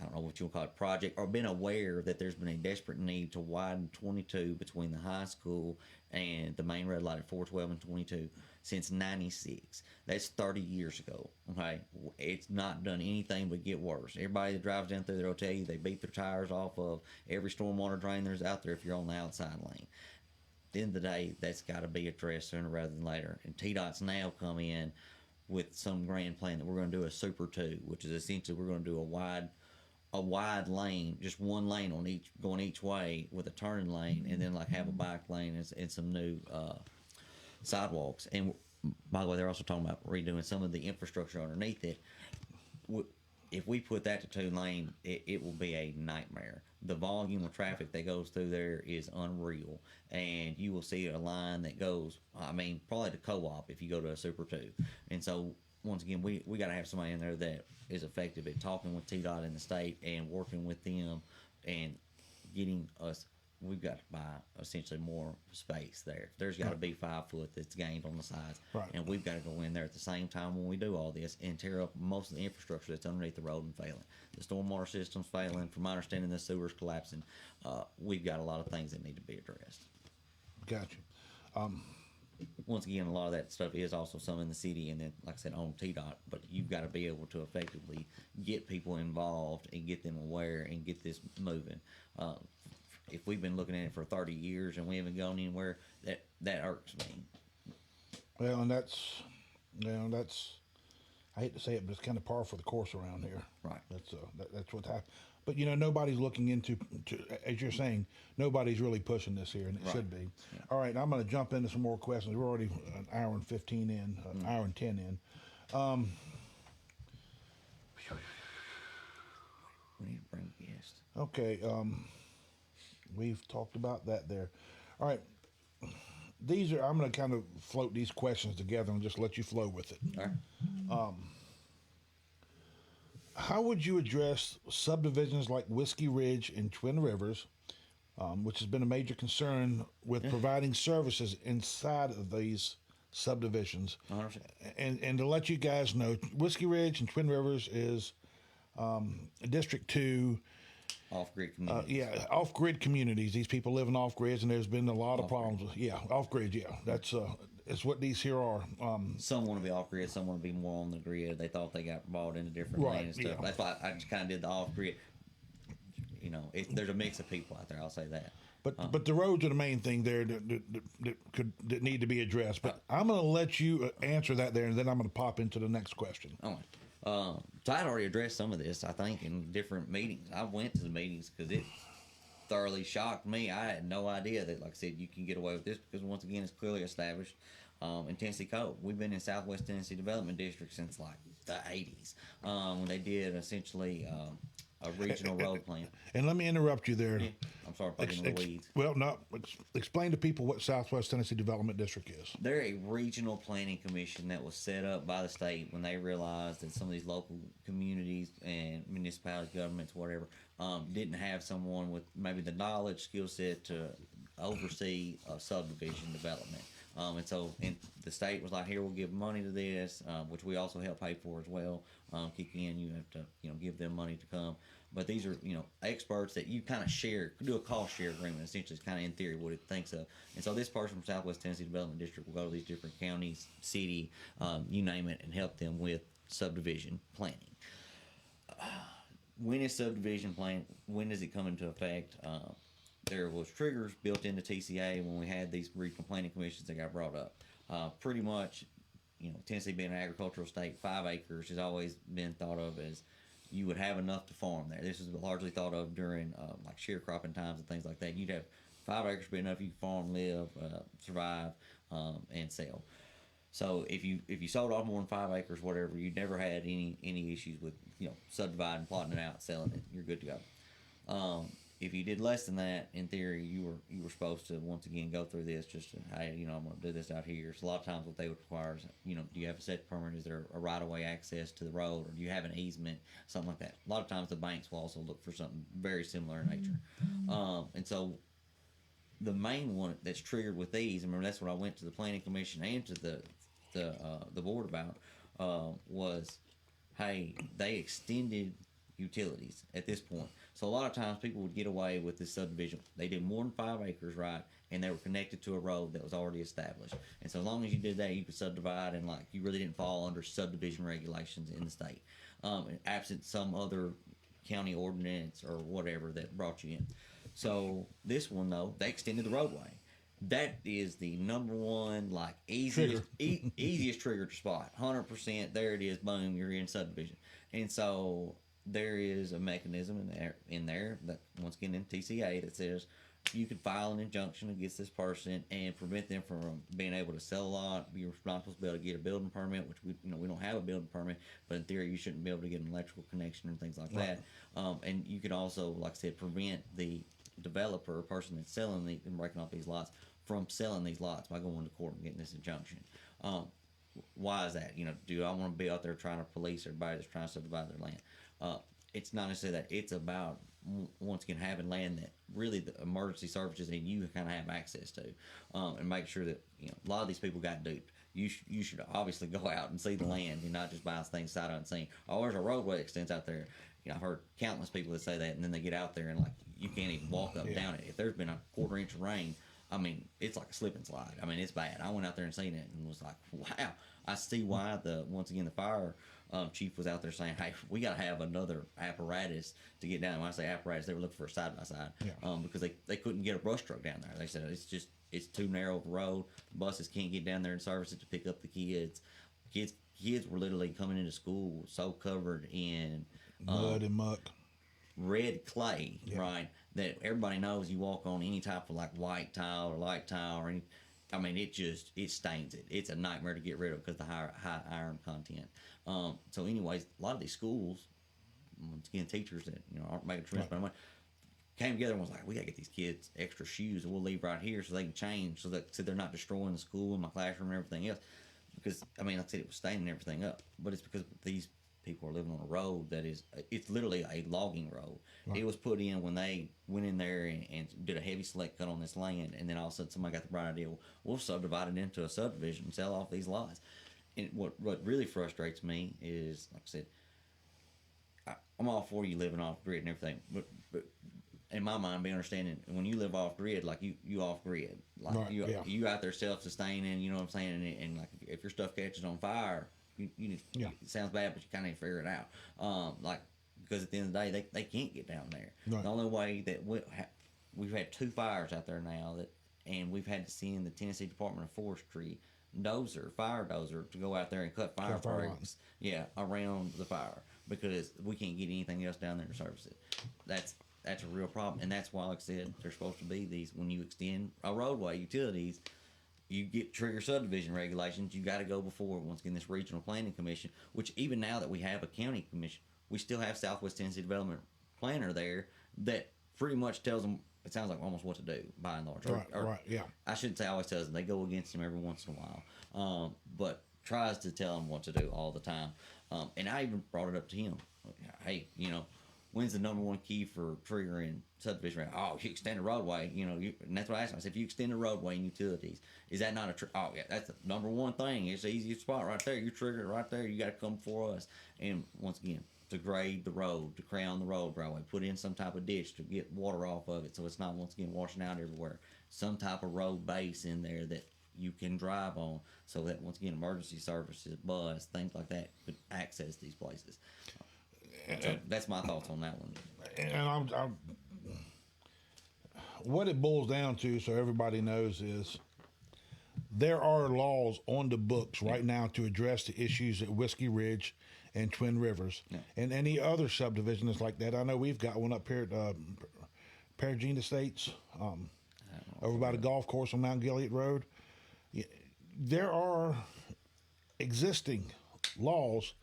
don't know what you would call it, project, or been aware that there's been a desperate need to widen 22 between the high school and the main red light at 412 and 22 since 96. That's 30 years ago. Okay, it's not done anything but get worse. Everybody that drives down through there will tell you they beat their tires off of every stormwater drain there's out there if you're on the outside lane. At the end of the day, that's got to be addressed sooner rather than later. And TDOT's now come in with some grand plan that we're going to do a Super 2, which is essentially we're going to do a wide lane, just one lane on each, going each way with a turning lane, and then like have a bike lane and some new sidewalks. And by the way, they're also talking about redoing some of the infrastructure underneath it. If we put that to 2 lane, it will be a nightmare. The volume of traffic that goes through there is unreal, and you will see a line that goes, I mean, probably to co-op if you go to a Super 2. And so once again, we got to have somebody in there that is effective at talking with TDOT in the state and working with them and getting us. We've got to buy essentially more space there. There's got to be 5 foot that's gained on the sides, Right. and we've got to go in there at the same time when we do all this and tear up most of the infrastructure that's underneath the road and failing. The stormwater system's failing. From my understanding, the sewer's collapsing. We've got a lot of things that need to be addressed. Gotcha. once again, a lot of that stuff is also some in the city, and then, like I said, on TDOT. But you've got to be able to effectively get people involved and get them aware and get this moving. If we've been looking at it for 30 years and we haven't gone anywhere, that irks me. Well, and that's I hate to say it, but it's kind of par for the course around here. Right. That's what's happened. But nobody's looking into, as you're saying, nobody's really pushing this here, and it Right. should be. Yeah. All right, I'm going to jump into some more questions. We're already an hour and 15 in, an hour and 10 in. We need to bring a guest. Okay, we've talked about that there. All right, I'm going to kind of float these questions together and just let you flow with it. All right. How would you address subdivisions like Whiskey Ridge and Twin Rivers, which has been a major concern with providing services inside of these subdivisions? 100%. And to let you guys know, Whiskey Ridge and Twin Rivers is District 2. Off-grid community. Yeah, off-grid communities. These people live in off-grids, and there's been a lot of problems. Off-grid, yeah. That's what these here are. Some want to be off grid, some want to be more on the grid. They thought they got bought into different Right, lanes and stuff. yeah. That's why I just kind of did the off grid. There's a mix of people out there. I'll say that. But the roads are the main thing there that need to be addressed. But I'm going to let you answer that there, and then I'm going to pop into the next question. So I'd already addressed some of this, I think, in different meetings. I went to the meetings because it thoroughly shocked me. I had no idea that, like I said, you can get away with this because, once again, it's clearly established in Tennessee Code. We've been in Southwest Tennessee Development District since like the 80s when they did essentially a regional road plan. And let me interrupt you there. Yeah, I'm sorry, putting in the weeds. Well, no, explain to people what Southwest Tennessee Development District is. They're a regional planning commission that was set up by the state when they realized that some of these local communities and municipalities, governments, whatever, didn't have someone with maybe the knowledge, skill set to oversee subdivision development. And the state was like, here, we'll give money to this, which we also help pay for as well. Kick in, you have to, give them money to come. But these are, experts that you kind of do a cost share agreement, essentially, is kind of in theory what it thinks of. And so this person from Southwest Tennessee Development District will go to these different counties, city, you name it, and help them with subdivision planning. When is subdivision plan? When does it come into effect? There was triggers built into TCA when we had these regional planning commissions that got brought up. Pretty much, Tennessee being an agricultural state, 5 acres has always been thought of as you would have enough to farm there. This is largely thought of during like sharecropping times and things like that. You'd have 5 acres be enough you can farm, live, survive, and sell. So if you sold off more than 5 acres, whatever, you never had any issues with subdividing, plotting it out, selling it. You're good to go. If you did less than that, in theory, you were supposed to once again go through this. Just to, hey, I'm going to do this out here. So a lot of times, what they would require is, do you have a set permit? Is there a right of way access to the road, or do you have an easement, something like that? A lot of times, the banks will also look for something very similar in nature. And so, the main one that's triggered with these, I remember that's what I went to the planning commission and to the board about was, hey, they extended utilities at this point. So a lot of times people would get away with this subdivision. They did more than 5 acres, right? And they were connected to a road that was already established. And so as long as you did that, you could subdivide, and like you really didn't fall under subdivision regulations in the state, absent some other county ordinance or whatever that brought you in. So this one though, they extended the roadway. That is the number one, like easiest trigger to spot. 100%. There it is. Boom. You're in subdivision. And so there is a mechanism in there that, once again, in TCA, that says you could file an injunction against this person and prevent them from being able to sell a lot. Be responsible to be able to get a building permit, which we don't have a building permit, but in theory you shouldn't be able to get an electrical connection and things like that. And you could also, like I said, prevent the developer or person that's selling and breaking off these lots from selling these lots by going to court and getting this injunction. Why is that? Do I want to be out there trying to police everybody that's trying to subdivide their land? It's not necessarily that. It's about, once again, having land that really the emergency services and you kind of have access to, and make sure that a lot of these people got duped. You should obviously go out and see the land and not just buy things sight unseen. Oh, there's a roadway that extends out there. I've heard countless people that say that, and then they get out there and like you can't even walk up and down it. If there's been a quarter inch of rain, I mean, it's like a slip and slide. I mean, it's bad. I went out there and seen it and was like, wow. I see why once again the fire chief was out there saying, hey, we got to have another apparatus to get down. When I say apparatus, they were looking for a side by side because they couldn't get a brush truck down there. They said it's too narrow of a road. Buses can't get down there and service it to pick up the kids. Kids were literally coming into school so covered in mud and muck, red clay, right? That everybody knows you walk on any type of like white tile or light tile or any. I mean, it stains it. It's a nightmare to get rid of because of the high iron content. So, anyways, a lot of these schools, once again, teachers that aren't making a tremendous amount of money, came together and was like, we gotta get these kids extra shoes and we'll leave right here so they can change so they're not destroying the school and my classroom and everything else. Because I mean, like I said, it was staining everything up, but it's because these people are living on a road it's literally a logging road. Right. It was put in when they went in there and did a heavy select cut on this land, and then all of a sudden somebody got the bright idea, we'll subdivide it into a subdivision and sell off these lots. And what really frustrates me is, like I said, I'm all for you living off grid and everything, but in my mind, be understanding when you live off grid, like you off grid, like right, you out there self sustaining. You know what I'm saying? And like if your stuff catches on fire, it sounds bad, but you kind of figure it out. Like because at the end of the day, they can't get down there. Right. The only way that we've had 2 fires out there now and we've had to send the Tennessee Department of Forestry fire dozer to go out there and cut fire breaks around the fire because we can't get anything else down there to service it. That's a real problem, and that's why, like I said, there's supposed to be these when you extend a roadway utilities, you get trigger subdivision regulations. You got to go before once again this regional planning commission, which even now that we have a county commission, we still have Southwest Tennessee Development Planner there that pretty much tells them. It sounds like almost what to do by and large. Right, yeah. I shouldn't say always tells them. They go against them every once in a while, but tries to tell them what to do all the time. And I even brought it up to him. Hey, when's the number one key for triggering subdivision? Oh, you extend the roadway. And that's what I asked him. I said, if you extend the roadway and utilities, is that not oh, yeah, that's the number one thing. It's the easiest spot right there. You trigger it right there. You got to come before us. And once again, to grade the road, to crown the roadway, put in some type of ditch to get water off of it so it's not once again washing out everywhere. Some type of road base in there that you can drive on so that once again emergency services, bus, things like that could access these places. So that's my thoughts on that one. And I'm what it boils down to, so everybody knows, is there are laws on the books right now to address the issues at Whiskey Ridge and Twin Rivers and any other subdivisions like that. I know we've got one up here at Perigene Estates, over by the golf course on Mount Gilead Road. There are existing laws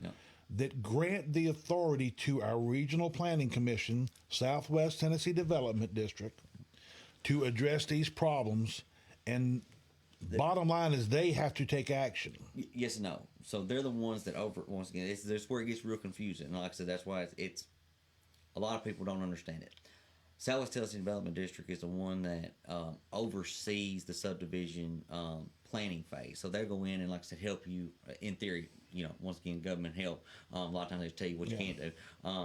that grant the authority to our Regional Planning Commission, Southwest Tennessee Development District, to address these problems. And bottom line is they have to take action. Yes and no. So they're the ones that once again, this is where it gets real confusing. And like I said, that's why it's a lot of people don't understand it. Southwest Tennessee Development District is the one that oversees the subdivision planning phase. So they'll go in and, like I said, help you in theory. Once again, government help. A lot of times they tell you what you can't do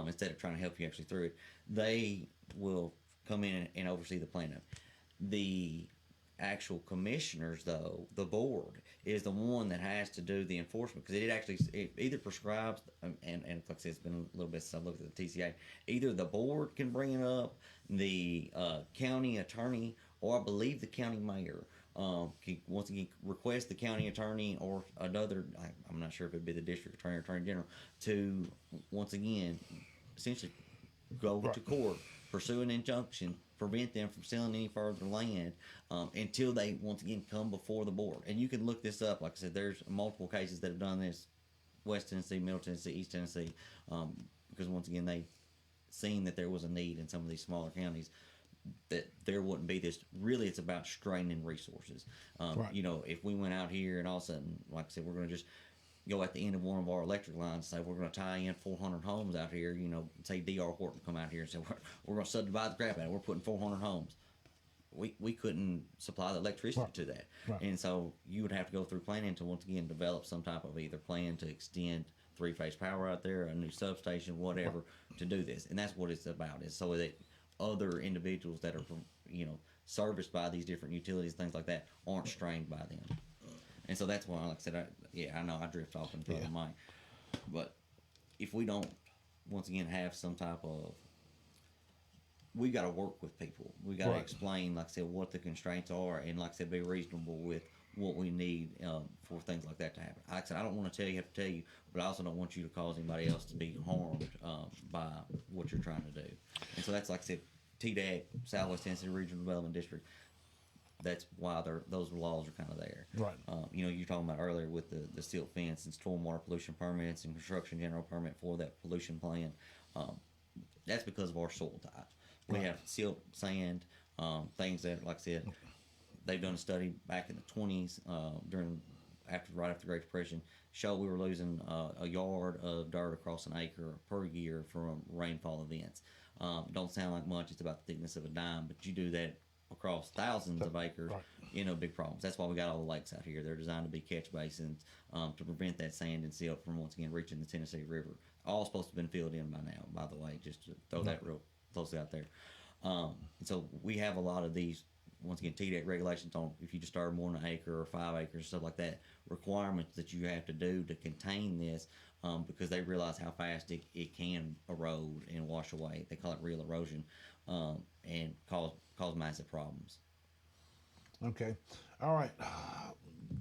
instead of trying to help you actually through it. They will come in and oversee the plan. The actual commissioners, though, the board is the one that has to do the enforcement because it either prescribes and like I said, it's been a little bit since I looked at the TCA. Either the board can bring it up, the county attorney, or I believe the county mayor can once again request the county attorney or another. I'm not sure if it'd be the district attorney or attorney general to once again essentially go to court, pursue an injunction, prevent them from selling any further land until they once again come before the board. And you can look this up. Like I said, there's multiple cases that have done this: West Tennessee, Middle Tennessee, East Tennessee, because once again they seen that there was a need in some of these smaller counties that there wouldn't be this. Really, it's about straining resources. If we went out here and all of a sudden, like I said, we're going to just go at the end of one of our electric lines, say we're going to tie in 400 homes out here, say D.R. Horton come out here and say we're going to subdivide the crap out of it. We're putting 400 homes. We couldn't supply the electricity to that. Right. And so you would have to go through planning to once again develop some type of either plan to extend 3-phase power out there, a new substation, whatever, to do this. And that's what it's about, is so that other individuals that are, serviced by these different utilities, things like that, aren't strained by them. And so that's why, like I said, I know I drift off in front of Mike, but if we don't, once again, have some type of, we got to work with people. We got to Right. explain, like I said, what the constraints are, and like I said, be reasonable with what we need for things like that to happen. Like I said, I don't want to have to tell you, but I also don't want you to cause anybody else to be harmed by what you're trying to do. And so that's, like I said, TDAC, Southwest Tennessee Regional Development District. That's why those laws are kind of there. Right. You know, you're talking about earlier with the silt fence and stormwater pollution permits and construction general permit for that pollution plan. That's because of our soil type. We Right. have silt, sand, things that, like I said, they've done a study back in the 20s right after the Great Depression, showed we were losing a yard of dirt across an acre per year from rainfall events. Don't sound like much. It's about the thickness of a dime, but you do that across thousands of acres, Right. you know, big problems. That's why we got all the lakes out here. They're designed to be catch basins to prevent that sand and silt from once again reaching the Tennessee River. All supposed to have been filled in by now, by the way, just to throw that real closely out there. And so we have a lot of these, once again, TDEC regulations on if you just start more than an acre or 5 acres, stuff like that, requirements that you have to do to contain this because they realize how fast it can erode and wash away. They call it real erosion and cause massive problems. Okay. All right.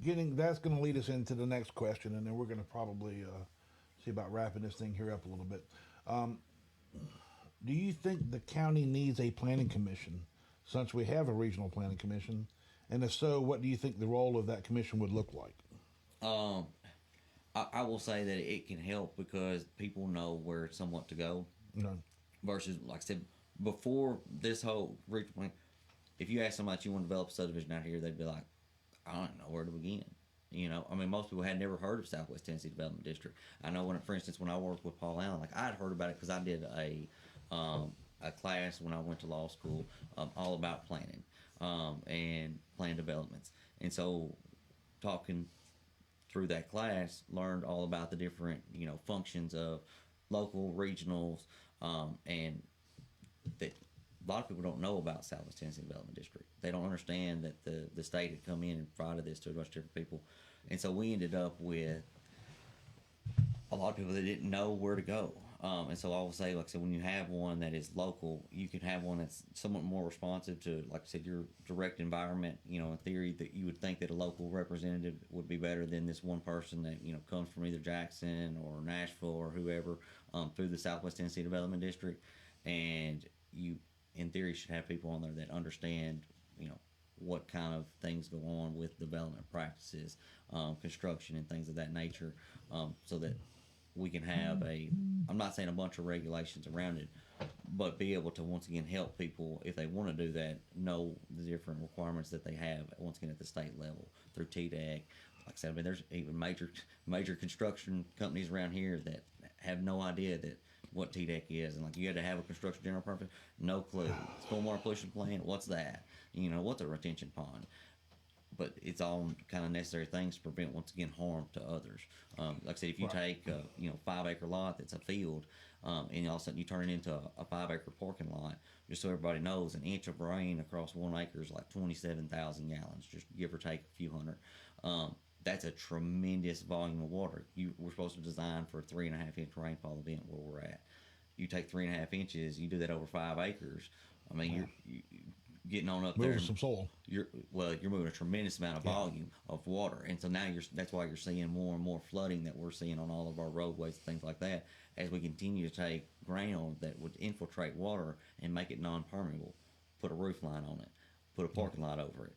That's going to lead us into the next question, and then we're going to probably see about wrapping this thing here up a little bit. Do you think the county needs a planning commission since we have a regional planning commission? And if so, what do you think the role of that commission would look like? I will say that it can help because people know where somewhat to go You know, versus, like I said, before this whole regional plan, if you ask somebody you want to develop a subdivision out here, they'd be like, I don't know where to begin. You know, I mean, most people had never heard of Southwest Tennessee Development District. I know for instance, when I worked with Paul Allen, like I'd heard about it because I did a class when I went to law school all about planning and plan developments. And so, talking through that class, learned all about the different functions of local, regionals, and that a lot of people don't know about Southwest Tennessee Development District. They don't understand that the state had come in and provided this to a bunch of different people, and so we ended up with a lot of people that didn't know where to go. And so I will say, like I said, when you have one that is local, you can have one that's somewhat more responsive to, like I said, your direct environment. You know, in theory, that you would think that a local representative would be better than this one person that comes from either Jackson or Nashville or whoever through the Southwest Tennessee Development District, and you, in theory, should have people on there that understand, what kind of things go on with development practices, construction, and things of that nature, so that we can have I'm not saying a bunch of regulations around it, but be able to once again help people if they want to do that, know the different requirements that they have once again at the state level through TDAC. Like I said, I mean, there's even major construction companies around here that have no idea that what TDEC is, and like you had to have a construction general permit, no clue. Stormwater pollution plan, what's that? What's a retention pond? But it's all kind of necessary things to prevent once again harm to others. Like I said, if you take a 5 acre lot that's a field, and all of a sudden you turn it into a 5 acre parking lot, just so everybody knows, an inch of rain across 1 acre is like 27,000 gallons, just give or take a few hundred. That's a tremendous volume of water. We're supposed to design for a 3.5 inch rainfall event where we're at. You take 3.5 inches, you do that over 5 acres. I mean, you're getting on up there. moving some soil. You're moving a tremendous amount of volume of water, and so now that's why you're seeing more and more flooding that we're seeing on all of our roadways and things like that. As we continue to take ground that would infiltrate water and make it non-permeable, put a roof line on it, put a parking lot over it.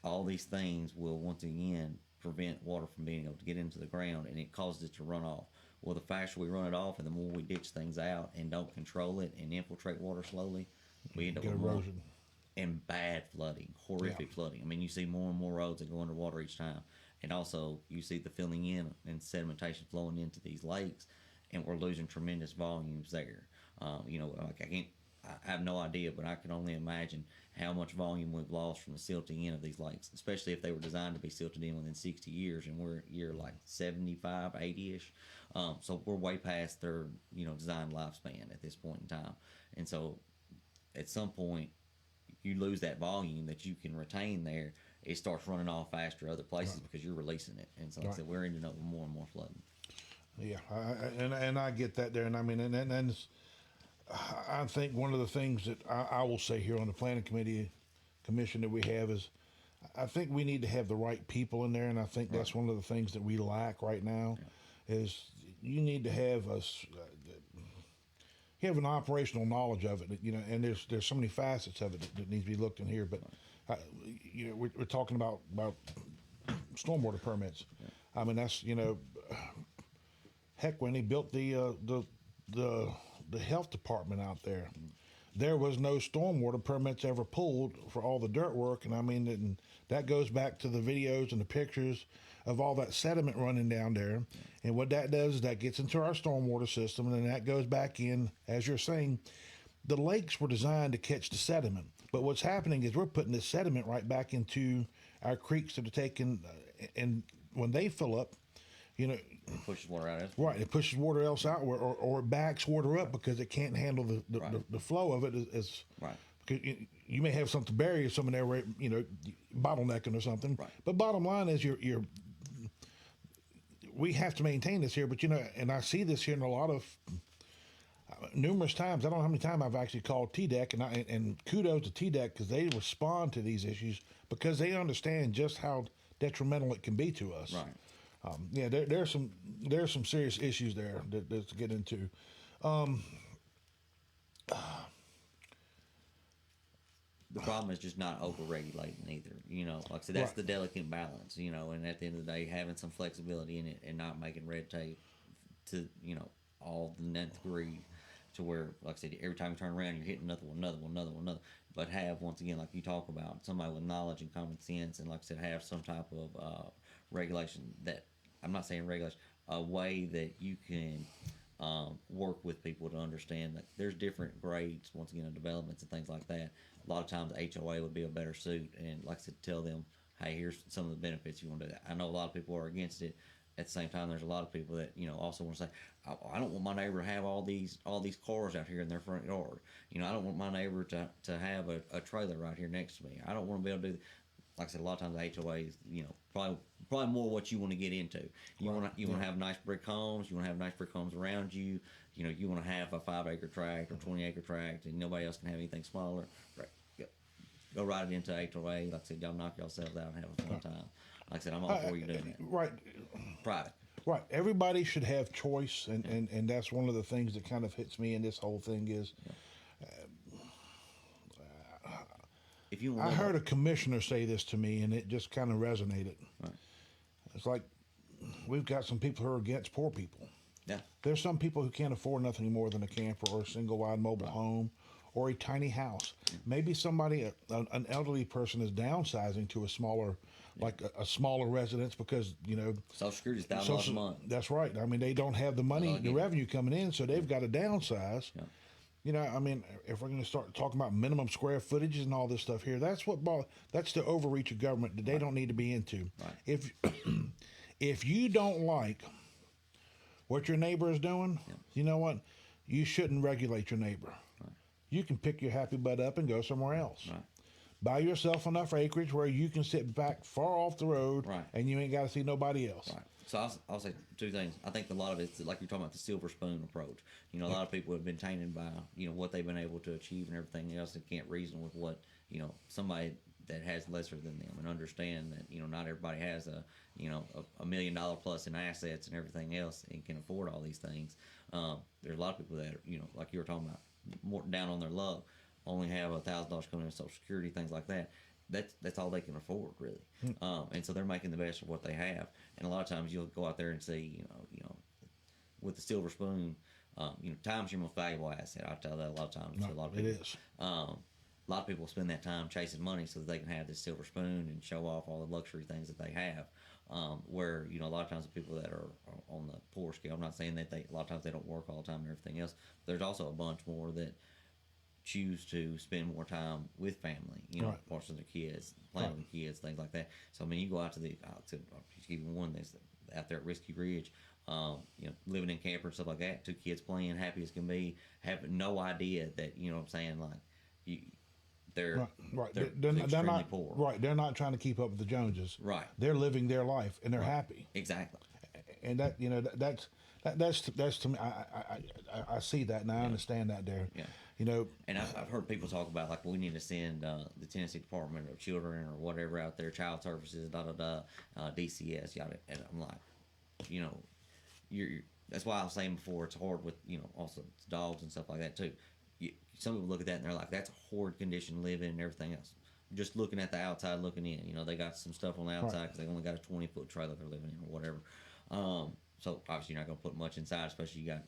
All these things will once again prevent water from being able to get into the ground, and it causes it to run off. Well, the faster we run it off and the more we ditch things out and don't control it and infiltrate water slowly, we end up Get with more erosion. and bad flooding, horrific flooding. I mean, you see more and more roads that go underwater each time. And also, you see the filling in and sedimentation flowing into these lakes, and we're losing tremendous volumes there. Like I have no idea, but I can only imagine how much volume we've lost from the silting in of these lakes, especially if they were designed to be silted in within 60 years, and we're at year like 75, 80-ish. So we're way past their, design lifespan at this point in time. And so at some point, you lose that volume that you can retain there, it starts running off faster other places because you're releasing it. And so like I said, we're ending up with more and more flooding. Yeah, and I get that there, and I mean, and it's, I think one of the things that I will say here on the planning commission that we have is, I think we need to have the right people in there, and I think that's one of the things that we lack right now, is you need to have us. You have an operational knowledge of it, you know, and there's so many facets of it that needs to be looked in here. But you know, we're talking about stormwater permits. I mean, that's, you know, heck, when they built the health department out there was no stormwater permits ever pulled for all the dirt work, and I mean, and that goes back to the videos and the pictures of all that sediment running down there. And what that does is that gets into our stormwater system, and then that goes back in, as you're saying, the lakes were designed to catch the sediment. But what's happening is we're putting this sediment right back into our creeks that are taking, and when they fill up, you know, It pushes water out. right, it pushes water else out, or it backs water up because it can't handle the flow of it. As Right. because you may have something buried something there, where, you know, bottlenecking or something. Right. But bottom line is, we have to maintain this here. But you know, and I see this here in a lot of numerous times. I don't know how many times I've actually called TDEC, and kudos to TDEC, because they respond to these issues because they understand just how detrimental it can be to us. Right. Yeah, there's some serious issues there that to get into. The problem is just not over-regulating either. You know, like I said, that's the delicate balance. You know, and at the end of the day, having some flexibility in it and not making red tape to, you know, all the nth degree, to where, like I said, every time you turn around, you're hitting another one. But have, once again, like you talk about, somebody with knowledge and common sense, and like I said, have some type of regulation that, I'm not saying regulation, a way that you can work with people to understand that there's different grades, once again, of developments and things like that. A lot of times HOA would be a better suit, and like I said, tell them, hey, here's some of the benefits you want to do that. I know a lot of people are against it. At the same time, there's a lot of people that, you know, also want to say, I don't want my neighbor to have all these cars out here in their front yard. You know, I don't want my neighbor to have a trailer right here next to me. I don't want to be able to do, like I said, a lot of times the HOAs, you know, probably more what you want to get into. You want to have nice brick homes. You want to have nice brick homes around you. You know, you want to have a 5-acre tract or 20-acre tract, and nobody else can have anything smaller. Right. Go right into HOA. Like I said, y'all knock yourselves out and have a fun time. Like I said, I'm all for you doing that. Right. Private. Right. Everybody should have choice, and that's one of the things that kind of hits me in this whole thing is, If you I heard a commissioner say this to me, and it just kind of resonated. Right. It's like, we've got some people who are against poor people. Yeah. There's some people who can't afford nothing more than a camper or a single-wide mobile home or a tiny house. Maybe somebody, an elderly person, is downsizing to a smaller, like a smaller residence because, you know, Social Security's $1,000 a month. That's right. I mean, they don't have the money, the revenue coming in, so they've got to downsize. Yeah. You know, I mean, if we're going to start talking about minimum square footages and all this stuff here, that's the overreach of government that they don't need to be into. Right. If you don't like what your neighbor is doing, you know what? You shouldn't regulate your neighbor. Right. You can pick your happy butt up and go somewhere else. Right. Buy yourself enough acreage where you can sit back far off the road, Right. and you ain't got to see nobody else. Right. So I'll say two things. I think a lot of it's like you're talking about the silver spoon approach. You know, a lot of people have been tainted by, you know, what they've been able to achieve and everything else, and can't reason with what, you know, somebody that has lesser than them, and understand that, you know, not everybody has a $1 million plus in assets and everything else and can afford all these things. There's a lot of people that are, you know, like you were talking about, more down on their luck, only have $1,000 coming in Social Security, things like that. That's all they can afford, really. And so they're making the best of what they have. And a lot of times you'll go out there and see, you know, with the silver spoon, you know, time's your most valuable asset. I tell that a lot of times to a lot of people. It is. A lot of people spend that time chasing money so that they can have this silver spoon and show off all the luxury things that they have. Where, you know, a lot of times the people that are on the poor scale, I'm not saying that a lot of times they don't work all the time and everything else. There's also a bunch more that choose to spend more time with family, you know, watching their kids, playing with kids, things like that. So I mean, you go out to even one that's out there at Risky Ridge, you know, living in camper and stuff like that, 2 kids playing, happy as can be, have no idea that, you know what I'm saying, like, they're Right. they're, They're extremely not poor. right. They're not trying to keep up with the Joneses. Right. They're living their life and they're happy. Exactly. And that that's to me. I see that and I understand that there. Yeah. You know. And I've heard people talk about like we need to send the Tennessee Department of Children or whatever out there, Child Services, DCS, yada. And I'm like, you know, you're that's why I was saying before it's hard with also dogs and stuff like that too. Some people look at that and they're like, that's a horrid condition to live in and everything else. Just looking at the outside, looking in, they got some stuff on the outside because they only got a 20-foot trailer they're living in or whatever. So obviously you're not going to put much inside, especially you got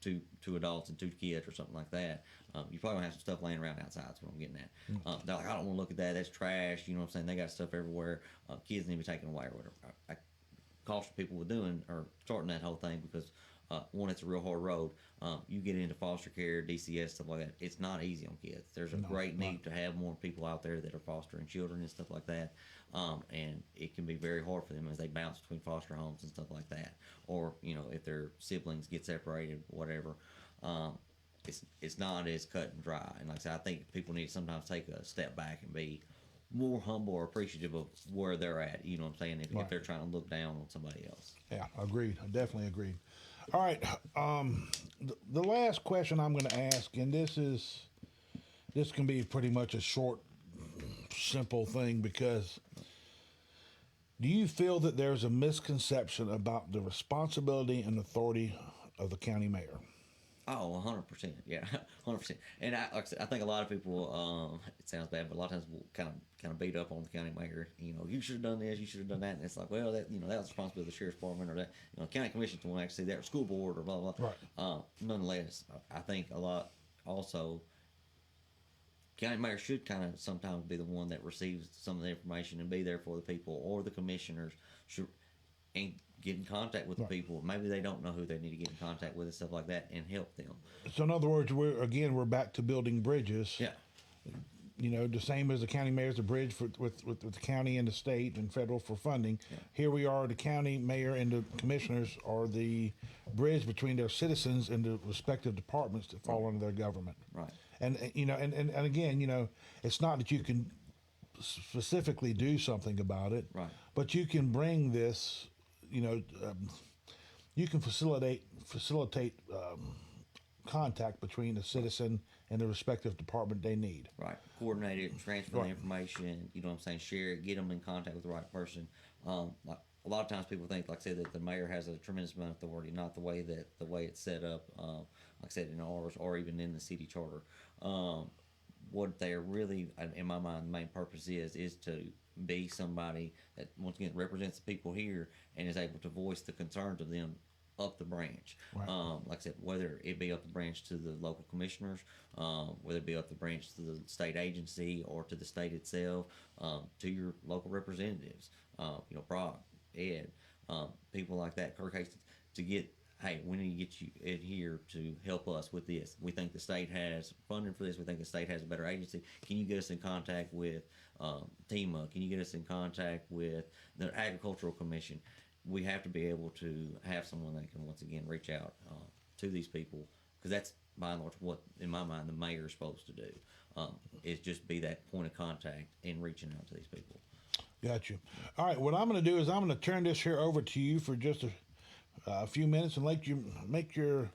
two adults and two kids or something like that. You probably gonna have some stuff laying around outside. That's what I'm getting at. They're like, I don't want to look at that. That's trash. You know what I'm saying? They got stuff everywhere. Kids need to be taken away or whatever. I caution people with doing or starting that whole thing because one, it's a real hard road. You get into foster care, DCS, stuff like that. It's not easy on kids. There's a great need to have more people out there that are fostering children and stuff like that. And it can be very hard for them as they bounce between foster homes and stuff like that. Or if their siblings get separated, whatever. It's not as cut and dry. And like I said, I think people need to sometimes take a step back and be more humble or appreciative of where they're at. You know what I'm saying? If they're trying to look down on somebody else. Yeah, agreed. I definitely agreed. All right. The last question I'm going to ask, and this can be pretty much a short, simple thing, because do you feel that there's a misconception about the responsibility and authority of the county mayor? Oh, 100%. Yeah, 100%. And like I said, I think a lot of people, it sounds bad, but a lot of times we'll kind of beat up on the county mayor. You should have done this, you should have done that. And it's like, well, that that was responsibility of the sheriff's department or that, county commission's the one actually there, school board or blah, blah, blah. Right. Nonetheless, I think a lot also, county mayor should kind of sometimes be the one that receives some of the information and be there for the people, or the commissioners should, and get in contact with the people. Maybe they don't know who they need to get in contact with and stuff like that, and help them. So in other words, we're back to building bridges. Yeah. The same as the county mayor's a bridge with the county and the state and federal for funding. Yeah. Here we are, the county mayor and the commissioners are the bridge between their citizens and the respective departments that fall under their government. Right. And again, it's not that you can specifically do something about it. Right. But you can bring this, you can facilitate contact between the citizen and the respective department they need. Right. Coordinate it, transfer the information, share it, get them in contact with the right person. Like a lot of times people think, like I said, that the mayor has a tremendous amount of authority, not the way it's set up, like I said, in ours or even in the city charter. What they're really, in my mind, the main purpose is to be somebody that, once again, represents the people here and is able to voice the concerns of them up the branch. Right. Like I said, whether it be up the branch to the local commissioners, whether it be up the branch to the state agency or to the state itself, to your local representatives, Brock, Ed, people like that, Kirk Hastings, to get, hey, we need to get you in here to help us with this. We think the state has funding for this. We think the state has a better agency. Can you get us in contact with TEMA? Can you get us in contact with the Agricultural Commission? We have to be able to have someone that can, once again, reach out to these people, because that's, by and large, what, in my mind, the mayor is supposed to do, is just be that point of contact in reaching out to these people. Got you. All right, what I'm going to do is I'm going to turn this here over to you for just a few minutes and let you make your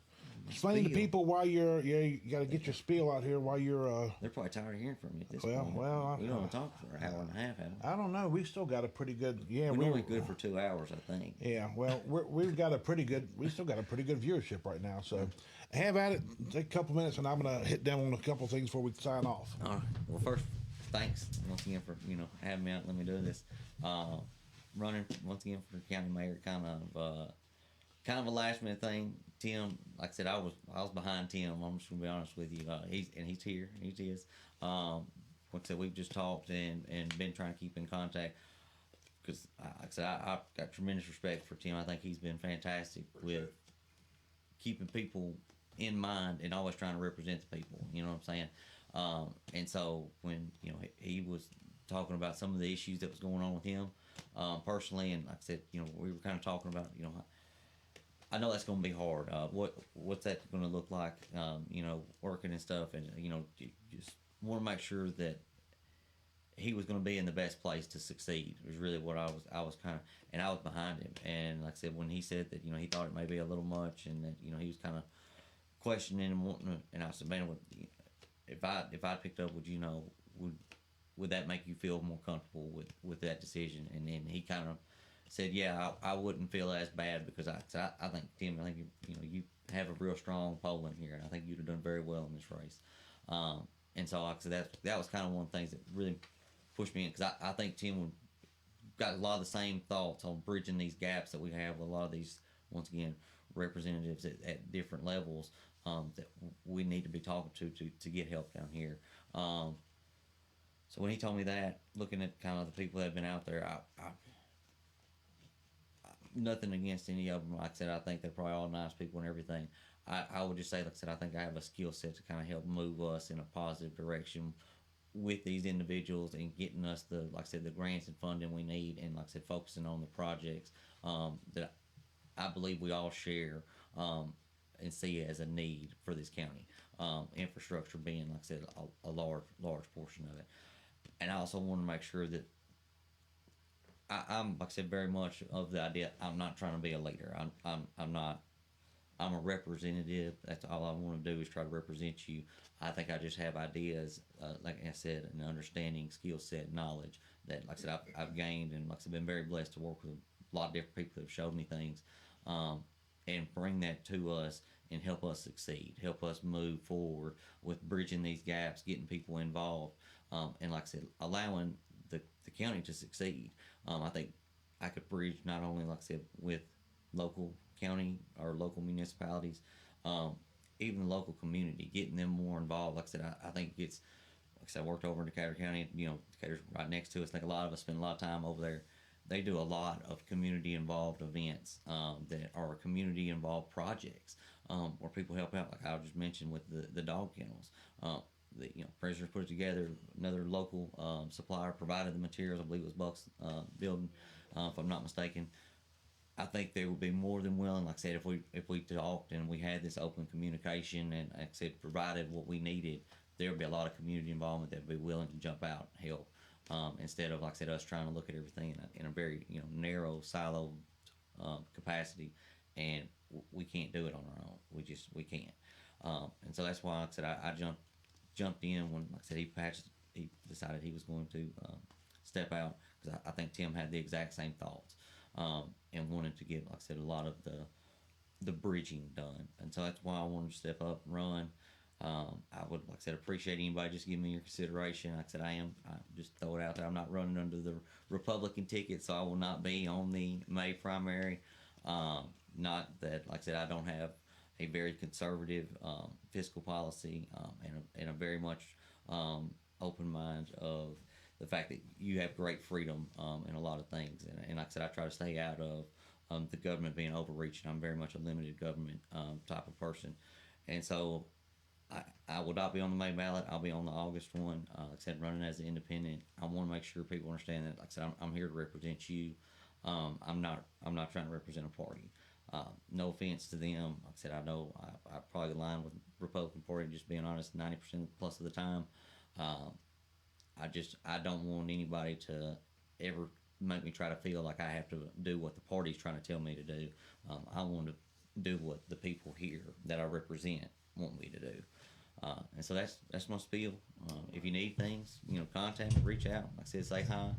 explain to people why you got to get your spiel out here while you're. They're probably tired of hearing from you at this point. We don't want to talk for an hour and a half, have we? I don't know. We still got a pretty good. Yeah, we're only good for 2 hours, I think. Yeah, well, we've got a pretty good. We still got a pretty good viewership right now. So, have at it. Take a couple minutes, and I'm gonna hit down on a couple things before we sign off. All right. Well, first, thanks once again for having me out. Let me do this. Running once again for county mayor, kind of a last minute thing. Tim, like I said, I was behind Tim. I'm just gonna be honest with you. He's here. He is. Like I said, we've just talked and been trying to keep in contact. Because like I said, I've got tremendous respect for Tim. I think he's been fantastic with keeping people in mind and always trying to represent the people. You know what I'm saying? And so when he was talking about some of the issues that was going on with him personally, and like I said, we were kind of talking about I know that's going to be hard. What's that going to look like? Working and stuff, and just want to make sure that he was going to be in the best place to succeed. Was really what I was kind of, and I was behind him. And like I said, when he said that, he thought it may be a little much, and that he was kind of questioning and wanting to, and I said, man, if I picked up, would that make you feel more comfortable with that decision? And then he kind of said, yeah, I wouldn't feel as bad, because I think, Tim, I think you have a real strong pole in here, and I think you'd have done very well in this race. And so, like I said, that was kind of one of the things that really pushed me in, because I think Tim got a lot of the same thoughts on bridging these gaps that we have with a lot of these, once again, representatives at different levels, that we need to be talking to get help down here. So when he told me that, looking at kind of the people that have been out there, I nothing against any of them. Like I said, I think they're probably all nice people and everything. I would just say, like I said, I think I have a skill set to kind of help move us in a positive direction with these individuals, and getting us like I said, the grants and funding we need, and like I said, focusing on the projects that I believe we all share, and see as a need for this county. Infrastructure being, like I said, a large portion of it. And I also want to make sure that I'm, like I said, very much of the idea. I'm not trying to be a leader. I'm not. I'm a representative. That's all I want to do, is try to represent you. I think I just have ideas, like I said, an understanding, skill set, knowledge that, like I said, I've gained, and like I said, been very blessed to work with a lot of different people that have showed me things, and bring that to us and help us succeed, help us move forward with bridging these gaps, getting people involved, and like I said, allowing the county to succeed. I think I could bridge not only, like I said, with local county or local municipalities, even the local community, getting them more involved. Like I said, I think it's, like I said, I worked over in Decatur County. Decatur's right next to us. I think a lot of us spend a lot of time over there. They do a lot of community involved events, that are community involved projects, where people help out. Like I just mentioned with the dog kennels. Prisoners put it together. Another local supplier provided the materials. I believe it was Buck's building, if I'm not mistaken. I think they would be more than willing. Like I said, if we talked and we had this open communication, and like I said, provided what we needed, there would be a lot of community involvement that would be willing to jump out and help, instead of, like I said, us trying to look at everything in a very narrow silo capacity, and we can't do it on our own. We can't. And so that's why, like I said, I jumped in when, like I said, he decided he was going to step out, because I think Tim had the exact same thoughts, and wanted to get, like I said, a lot of the bridging done. And so that's why I wanted to step up and run. I would, like I said, appreciate anybody just giving me your consideration. Like I said, I just throw it out there. I'm not running under the Republican ticket, so I will not be on the May primary. Not that, like I said, I don't have a very conservative fiscal policy, and a very much open mind of the fact that you have great freedom in a lot of things. And like I said, I try to stay out of the government being overreaching. I'm very much a limited government type of person. And so I will not be on the May ballot. I'll be on the August one. Like I said, running as an independent. I want to make sure people understand that, like I said, I'm here to represent you. I'm not trying to represent a party. No offense to them. Like I said, I know I probably align with Republican Party, just being honest, 90% plus of the time. I don't want anybody to ever make me try to feel like I have to do what the party's trying to tell me to do. I want to do what the people here that I represent want me to do. And so that's my spiel. If you need things, contact me, reach out. Like I said, say hi.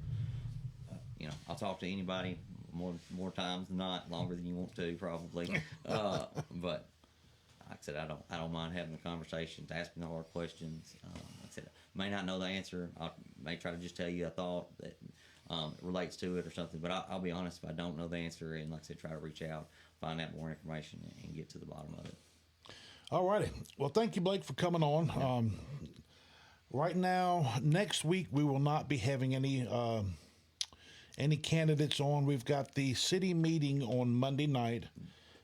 I'll talk to anybody more times than not, longer than you want to, probably. But like I said, I don't mind having the conversations, asking the hard questions. Like I said, I may not know the answer. I may try to just tell you a thought that relates to it or something. But I'll be honest, if I don't know the answer, and like I said, try to reach out, find out more information, and get to the bottom of it. All righty. Well, thank you, Blake, for coming on. Right now, next week, we will not be having any candidates on. We've got the city meeting on Monday night.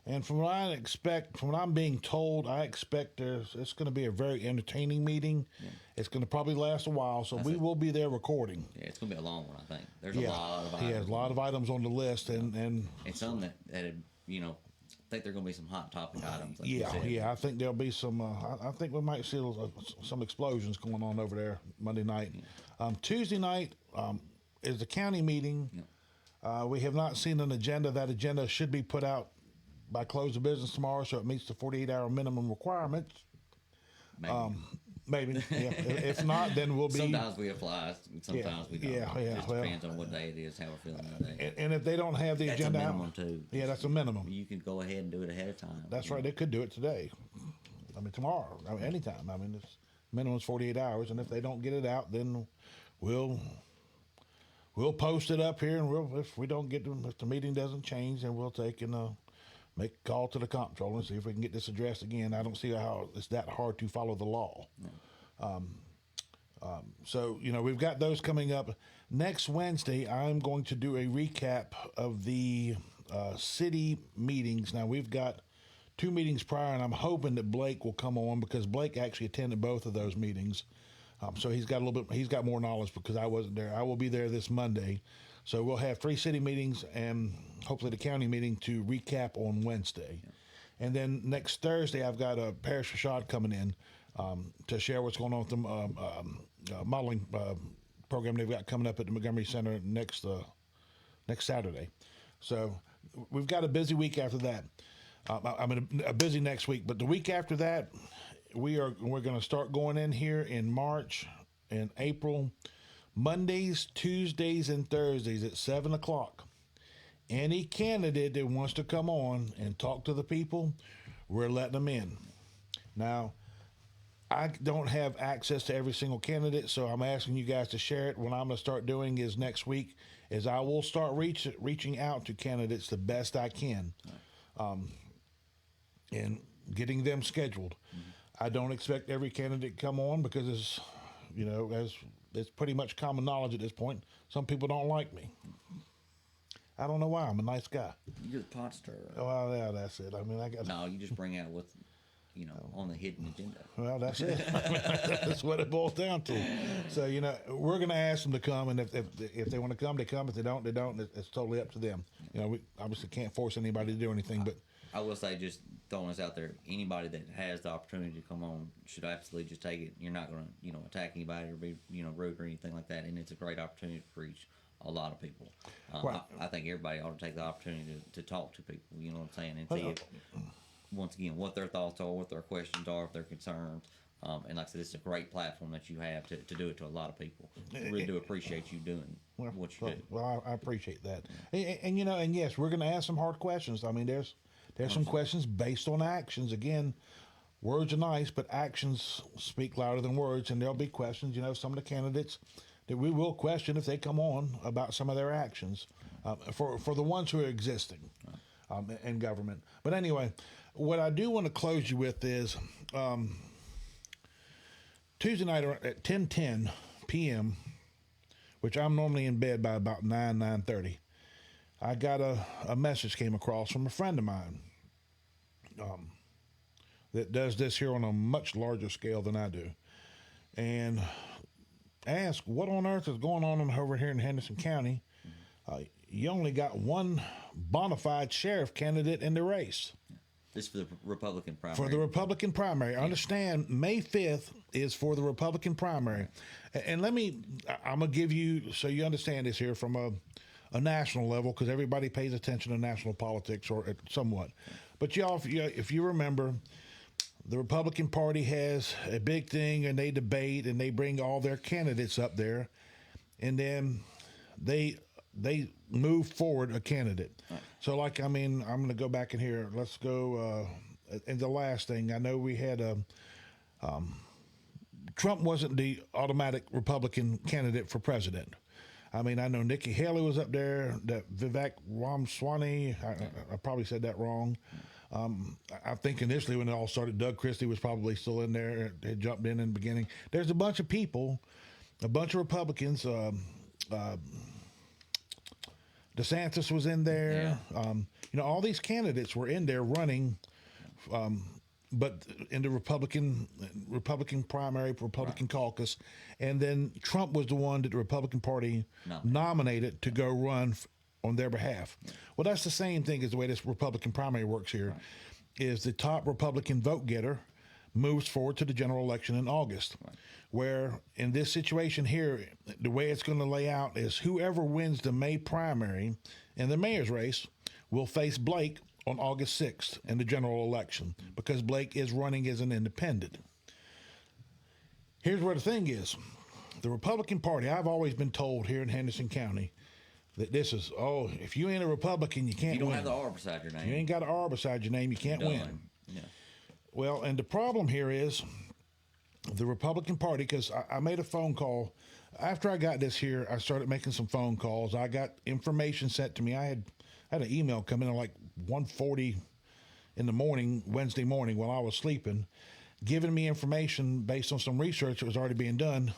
And from what I'm being told, I expect it's going to be a very entertaining meeting. Yeah. It's going to probably last a while, so we will be there recording. Yeah, it's going to be a long one, I think. There's a lot of items. Yeah, a lot of items on the list, and some that had, think there are going to be some hot topic items. Like Yeah, yeah. I think there'll be some. I think we might see some explosions going on over there Monday night. Tuesday night is the county meeting. We have not seen an agenda. That agenda should be put out by close of business tomorrow, so it meets the 48-hour minimum requirements. Maybe. Maybe. Yeah. If not, then we'll be. Sometimes we apply, sometimes we don't. Yeah. It just depends on what day it is, how we're feeling that day. And if they don't have the That's agenda a minimum out, too. yeah, that's a minimum. You could go ahead and do it ahead of time. That's right. They could do it today. I mean, tomorrow. I mean, anytime. I mean, it's minimum is 48 hours, and if they don't get it out, then we'll post it up here, and if we don't get them, if the meeting doesn't change, then we'll take and make a call to the comptroller and see if we can get this addressed again. I don't see how it's that hard to follow the law. So, we've got those coming up. Next Wednesday, I'm going to do a recap of the city meetings. Now, we've got 2 meetings prior, and I'm hoping that Blake will come on because Blake actually attended both of those meetings. So he's got more knowledge because I wasn't there. I will be there this Monday. So we'll have 3 city meetings and hopefully the county meeting to recap on Wednesday. And then next Thursday, I've got a Parish Rashad coming in to share what's going on with the modeling program they've got coming up at the Montgomery Center next Saturday. So we've got a busy week after that. A busy next week, but the week after that, we're going to start going in here in March and April, Mondays, Tuesdays, and Thursdays at 7:00. Any candidate that wants to come on and talk to the people, we're letting them in. Now, I don't have access to every single candidate, so I'm asking you guys to share it. What I'm going to start doing is next week is I will start reaching out to candidates the best I can, and getting them scheduled. I don't expect every candidate to come on because as it's pretty much common knowledge at this point, some people don't like me. I don't know why. I'm a nice guy. You're the pot stirrer. Well, yeah, that's it. I mean, No, you just bring out what's, on the hidden agenda. Well, that's it. That's what it boils down to. So, we're going to ask them to come, and if they want to come, they come. If they don't, they don't. It's totally up to them. We obviously can't force anybody to do anything, but I will say, just throwing this out there, anybody that has the opportunity to come on should absolutely just take it. You're not going to, attack anybody or be, rude or anything like that. And it's a great opportunity to reach a lot of people. Right. I think everybody ought to take the opportunity to talk to people, you know what I'm saying, and see if, once again, what their thoughts are, what their questions are, if they're concerned. And like I said, it's a great platform that you have to do it to a lot of people. I really do appreciate you doing what you do. Well, I appreciate that. And yes, we're going to ask some hard questions. I mean, there's some questions based on actions. Again, words are nice, but actions speak louder than words. And there'll be questions, some of the candidates that we will question if they come on about some of their actions for the ones who are existing in government. But anyway, what I do want to close you with is Tuesday night at 10:10 p.m., which I'm normally in bed by about 9:30. I got a message came across from a friend of mine that does this here on a much larger scale than I do, and asked, what on earth is going on over here in Henderson County? You only got one bona fide sheriff candidate in the race. This is for the Republican primary. For the Republican primary. I understand May 5th is for the Republican primary. And I'm going to give you, so you understand this here from a national level, because everybody pays attention to national politics or somewhat. But y'all, if you remember, the Republican Party has a big thing, and they debate, and they bring all their candidates up there, and then they move forward a candidate. Right. So, I'm going to go back in here. Let's go. And the last thing, I know we had Trump wasn't the automatic Republican candidate for president. I know Nikki Haley was up there, that Vivek Ramaswamy, I probably said that wrong. I think initially when it all started, Doug Christie was probably still in there, had jumped in the beginning. There's a bunch of people, a bunch of Republicans. DeSantis was in there. Yeah. All these candidates were in there running, but in the Republican primary, Republican caucus. And then Trump was the one that the Republican Party nominated to go run on their behalf. Well, that's the same thing as the way this Republican primary works here. Is the top Republican vote getter moves forward to the general election in August. Where in this situation here, the way it's going to lay out is whoever wins the May primary in the mayor's race will face Blake on August 6th in the general election because Blake is running as an independent. Here's where the thing is. The Republican Party, I've always been told here in Henderson County that this is, if you ain't a Republican, you can't You don't win. have the R beside your name. You ain't got an R beside your name, you can't win. Done. Yeah. Well, and the problem here is the Republican Party, because I made a phone call. After I got this here, I started making some phone calls. I got information sent to me. I had an email come in at like 1:40 in the morning, Wednesday morning, while I was sleeping, giving me information based on some research that was already being done.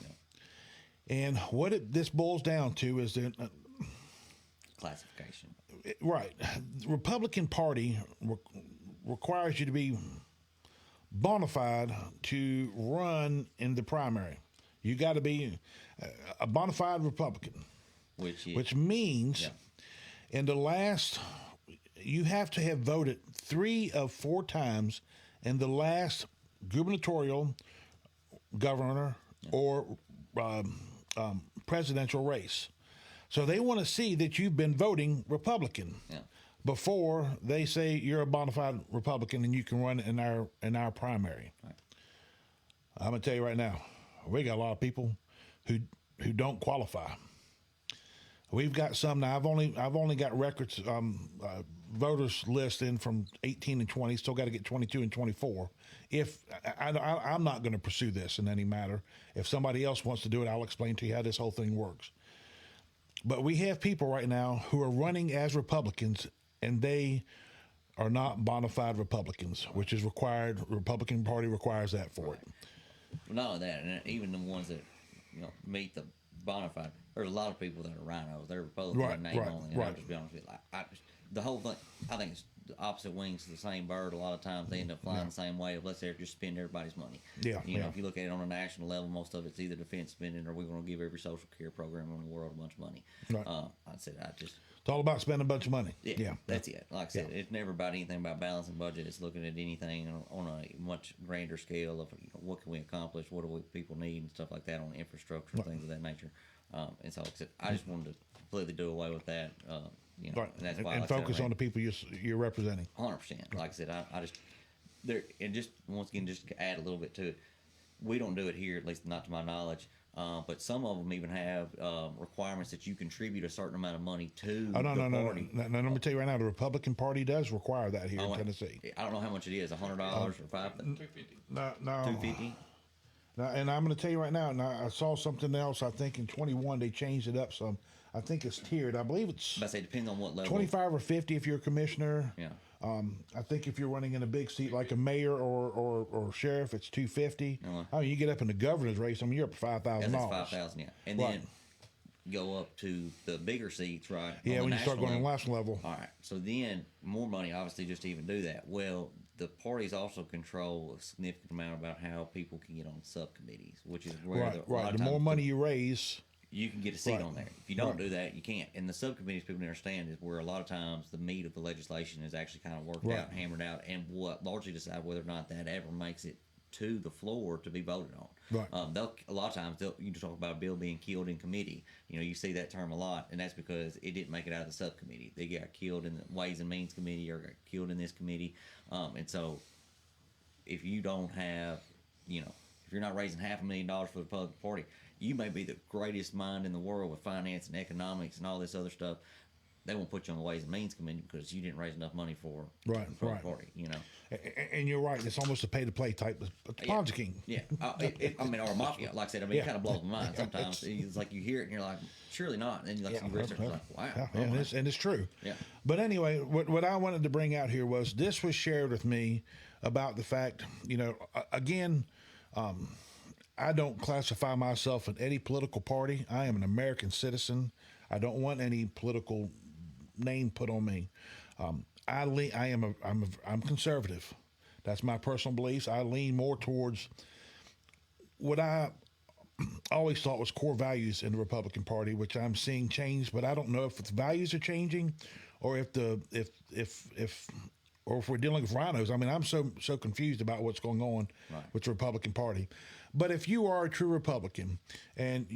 And what this boils down to is that Classification. right, the Republican Party requires you to be bona fide to run in the primary. You got to be a bona fide Republican, which means in the last, you have to have voted 3 of 4 times in the last gubernatorial, governor, or presidential race. So they want to see that you've been voting Republican before they say you're a bona fide Republican and you can run in our primary. Right. I'm gonna tell you right now, we got a lot of people who don't qualify. We've got some now. I've only got records, voters list in from 18 and 20. Still got to get 22 and 24. If I'm not going to pursue this in any matter. If somebody else wants to do it, I'll explain to you how this whole thing works. But we have people right now who are running as Republicans, and they are not bona fide Republicans, which is required. The Republican Party requires that for it. Well, not only that, and even the ones that meet the bona fide. There's a lot of people that are rhinos. They're Republican name only. And I'll just be honest with you. The whole thing, I think it's the opposite wings of the same bird. A lot of times they end up flying the same way. Of let's say just spend everybody's money. Yeah. You know, if you look at it on a national level, most of it's either defense spending or we're going to give every social care program in the world a bunch of money. Right. It's all about spending a bunch of money. Yeah. That's it. Like I said, it's never about anything about balancing budget. It's looking at anything on a much grander scale of what can we accomplish, what do people need, and stuff like that on infrastructure and things of that nature. And so I just wanted to completely do away with that. And that's why and focus on the people you're representing. 100%. Like I said, I just there and just once again just to add a little bit to it. We don't do it here, at least not to my knowledge. But some of them even have requirements that you contribute a certain amount of money to the party. No. Let me tell you right now, the Republican Party does require that here in Tennessee. I don't know how much it is, $100 or $5. $250. No. $250. Now, and I'm going to tell you right now. Now I saw something else. I think in 21 they changed it up some. I think it's tiered. I believe it's. But it depends on what level. 25 or 50 if you're a commissioner. Yeah. I think if you're running in a big seat like a mayor or sheriff, it's $250. I mean, you get up in the governor's race. I mean, you're up to $5,000. That's $5,000. Yeah, and then go up to the bigger seats, right? Yeah, when you start going to the national level. All right. So then more money, obviously, just to even do that. Well, the parties also control a significant amount about how people can get on subcommittees, which is where the more money you raise, you can get a seat on there. If you don't do that, you can't. And the subcommittees, people understand, is where a lot of times the meat of the legislation is actually kind of worked out, hammered out, and what largely decide whether or not that ever makes it to the floor to be voted on. Right. A lot of times you talk about a bill being killed in committee. You see that term a lot, and that's because it didn't make it out of the subcommittee. They got killed in the Ways and Means Committee or got killed in this committee. And so if you don't have, if you're not raising $500,000 for the Republican Party, you may be the greatest mind in the world with finance and economics and all this other stuff. They won't put you on the Ways and Means Committee because you didn't raise enough money for the party. And you're right. It's almost a pay-to-play type of Ponzi scheme. Yeah. Or mafia. Like I said, it kind of blows my mind sometimes. It's like you hear it and you're like, surely not. And then you research like, wow. And it's true. Yeah. But anyway, what I wanted to bring out here was this was shared with me about the fact, again, I don't classify myself in any political party. I am an American citizen. I don't want any political name put on me. I'm conservative. That's my personal beliefs. I lean more towards what I always thought was core values in the Republican Party, which I'm seeing change, but I don't know if the values are changing or if we're dealing with rhinos. I mean, I'm so confused about what's going on with the Republican Party. But if you are a true Republican, and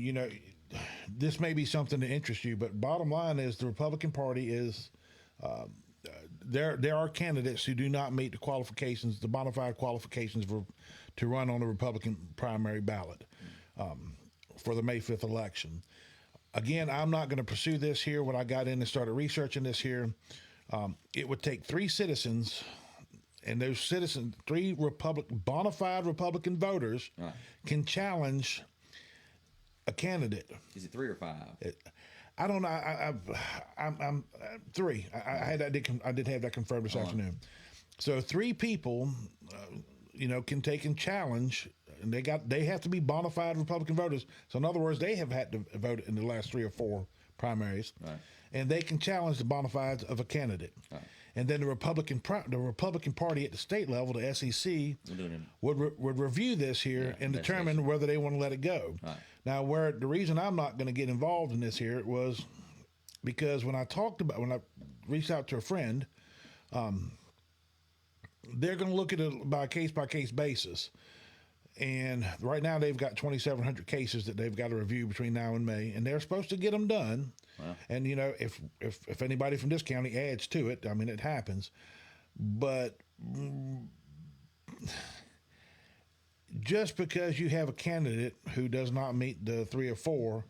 this may be something that interests you, but bottom line is the Republican Party is there are candidates who do not meet the qualifications, the bona fide qualifications to run on the Republican primary ballot for the May 5th election. Again, I'm not going to pursue this here. When I got in and started researching this here, it would take 3 citizens, and those citizens, 3 bona fide Republican voters, can challenge a candidate. Is it 3 or 5? I don't know. I'm 3. I did have that confirmed this afternoon. So 3 people, can take and challenge, and they have to be bona fide Republican voters. So in other words, they have had to vote in the last 3 or 4 primaries, and they can challenge the bona fides of a candidate. And then the Republican Party at the state level, the SEC, would review this here and determine whether they want to let it go. Now, the reason I'm not going to get involved in this here was because when I reached out to a friend, they're going to look at it by case basis. And right now they've got 2,700 cases that they've got to review between now and May, and they're supposed to get them done. And if anybody from this county adds to it, I mean, it happens. But just because you have a candidate who does not meet the 3 or 4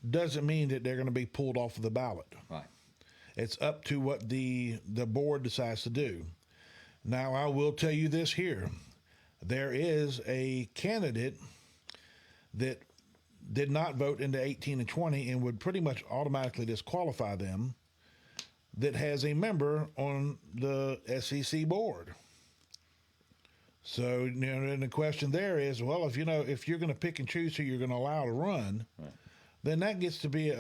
doesn't mean that they're going to be pulled off of the ballot. It's up to what the board decides to do. Now, I will tell you this here. There is a candidate that did not vote into 18 and 20 and would pretty much automatically disqualify them, that has a member on the SEC board. So, and the question there is, well, if you're going to pick and choose who you're going to allow to run, then that gets to be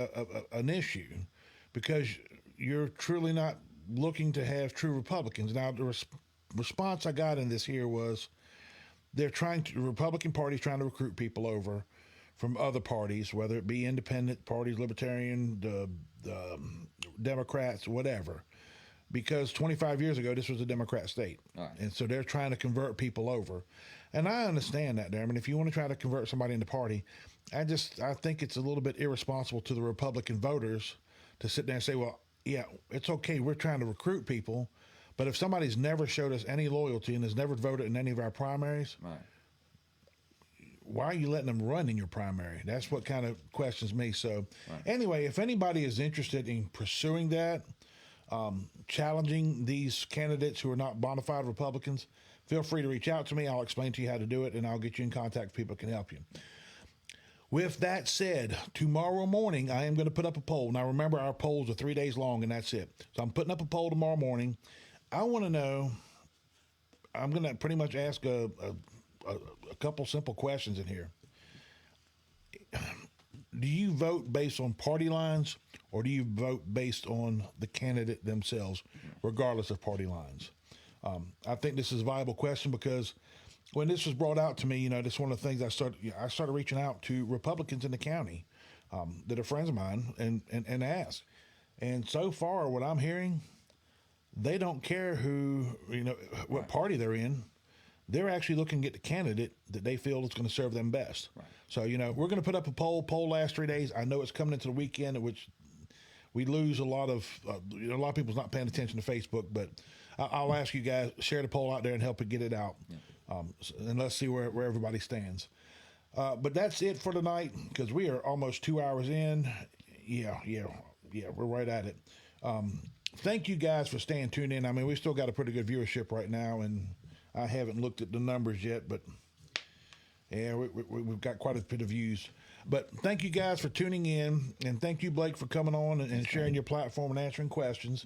an issue, because you're truly not looking to have true Republicans. Now, the response I got in this here was, the Republican Party is trying to recruit people over from other parties, whether it be independent parties, libertarian, the Democrats, whatever, because 25 years ago, this was a Democrat state. And so they're trying to convert people over. And I understand that, Darren. If you want to try to convert somebody in the party, I think it's a little bit irresponsible to the Republican voters to sit there and say, well, yeah, it's okay, we're trying to recruit people, but if somebody's never showed us any loyalty and has never voted in any of our primaries, why are you letting them run in your primary? That's what kind of questions me. So anyway, if anybody is interested in pursuing that, challenging these candidates who are not bona fide Republicans, feel free to reach out to me. I'll explain to you how to do it, and I'll get you in contact with people who can help you. With that said, tomorrow morning, I am going to put up a poll. Now, remember, our polls are 3 days long, and that's it. So I'm putting up a poll tomorrow morning. I want to know, I'm going to pretty much ask a couple simple questions in here. Do you vote based on party lines, or do you vote based on the candidate themselves, regardless of party lines? I think this is a viable question, because when this was brought out to me, this is one of the things I started reaching out to Republicans in the county that are friends of mine and ask. And so far, what I'm hearing, they don't care what party they're in. They're actually looking at the candidate that they feel is going to serve them best. So, we're going to put up a poll last 3 days. I know it's coming into the weekend, at which we lose a lot of people's not paying attention to Facebook, but I'll ask you guys, share the poll out there and help it get it out. And let's see where everybody stands. But that's it for tonight, because we are almost 2 hours in. Yeah, we're right at it. Thank you guys for staying tuned in. I mean, we've still got a pretty good viewership right now, and I haven't looked at the numbers yet, but yeah, we've got quite a bit of views. But thank you guys for tuning in, and thank you, Blake, for coming on and sharing your platform and answering questions.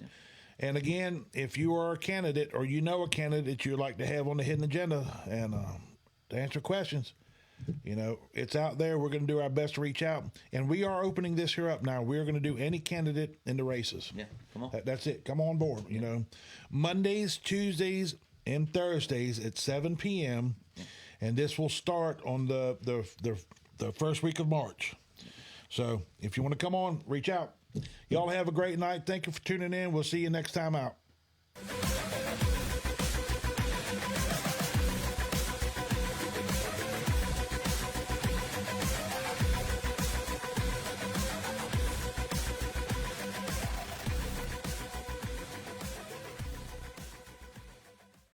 And again, if you are a candidate, or a candidate you'd like to have on the Hidden Agenda and to answer questions, it's out there. We're going to do our best to reach out. And we are opening this here up now. We're going to do any candidate in the races. Yeah, come on. That's it. Come on board. Mondays, Tuesdays, and Thursdays at 7 p.m. And this will start on the the first week of March. So if you want to come on, reach out. Y'all have a great night. Thank you for tuning in. We'll see you next time out.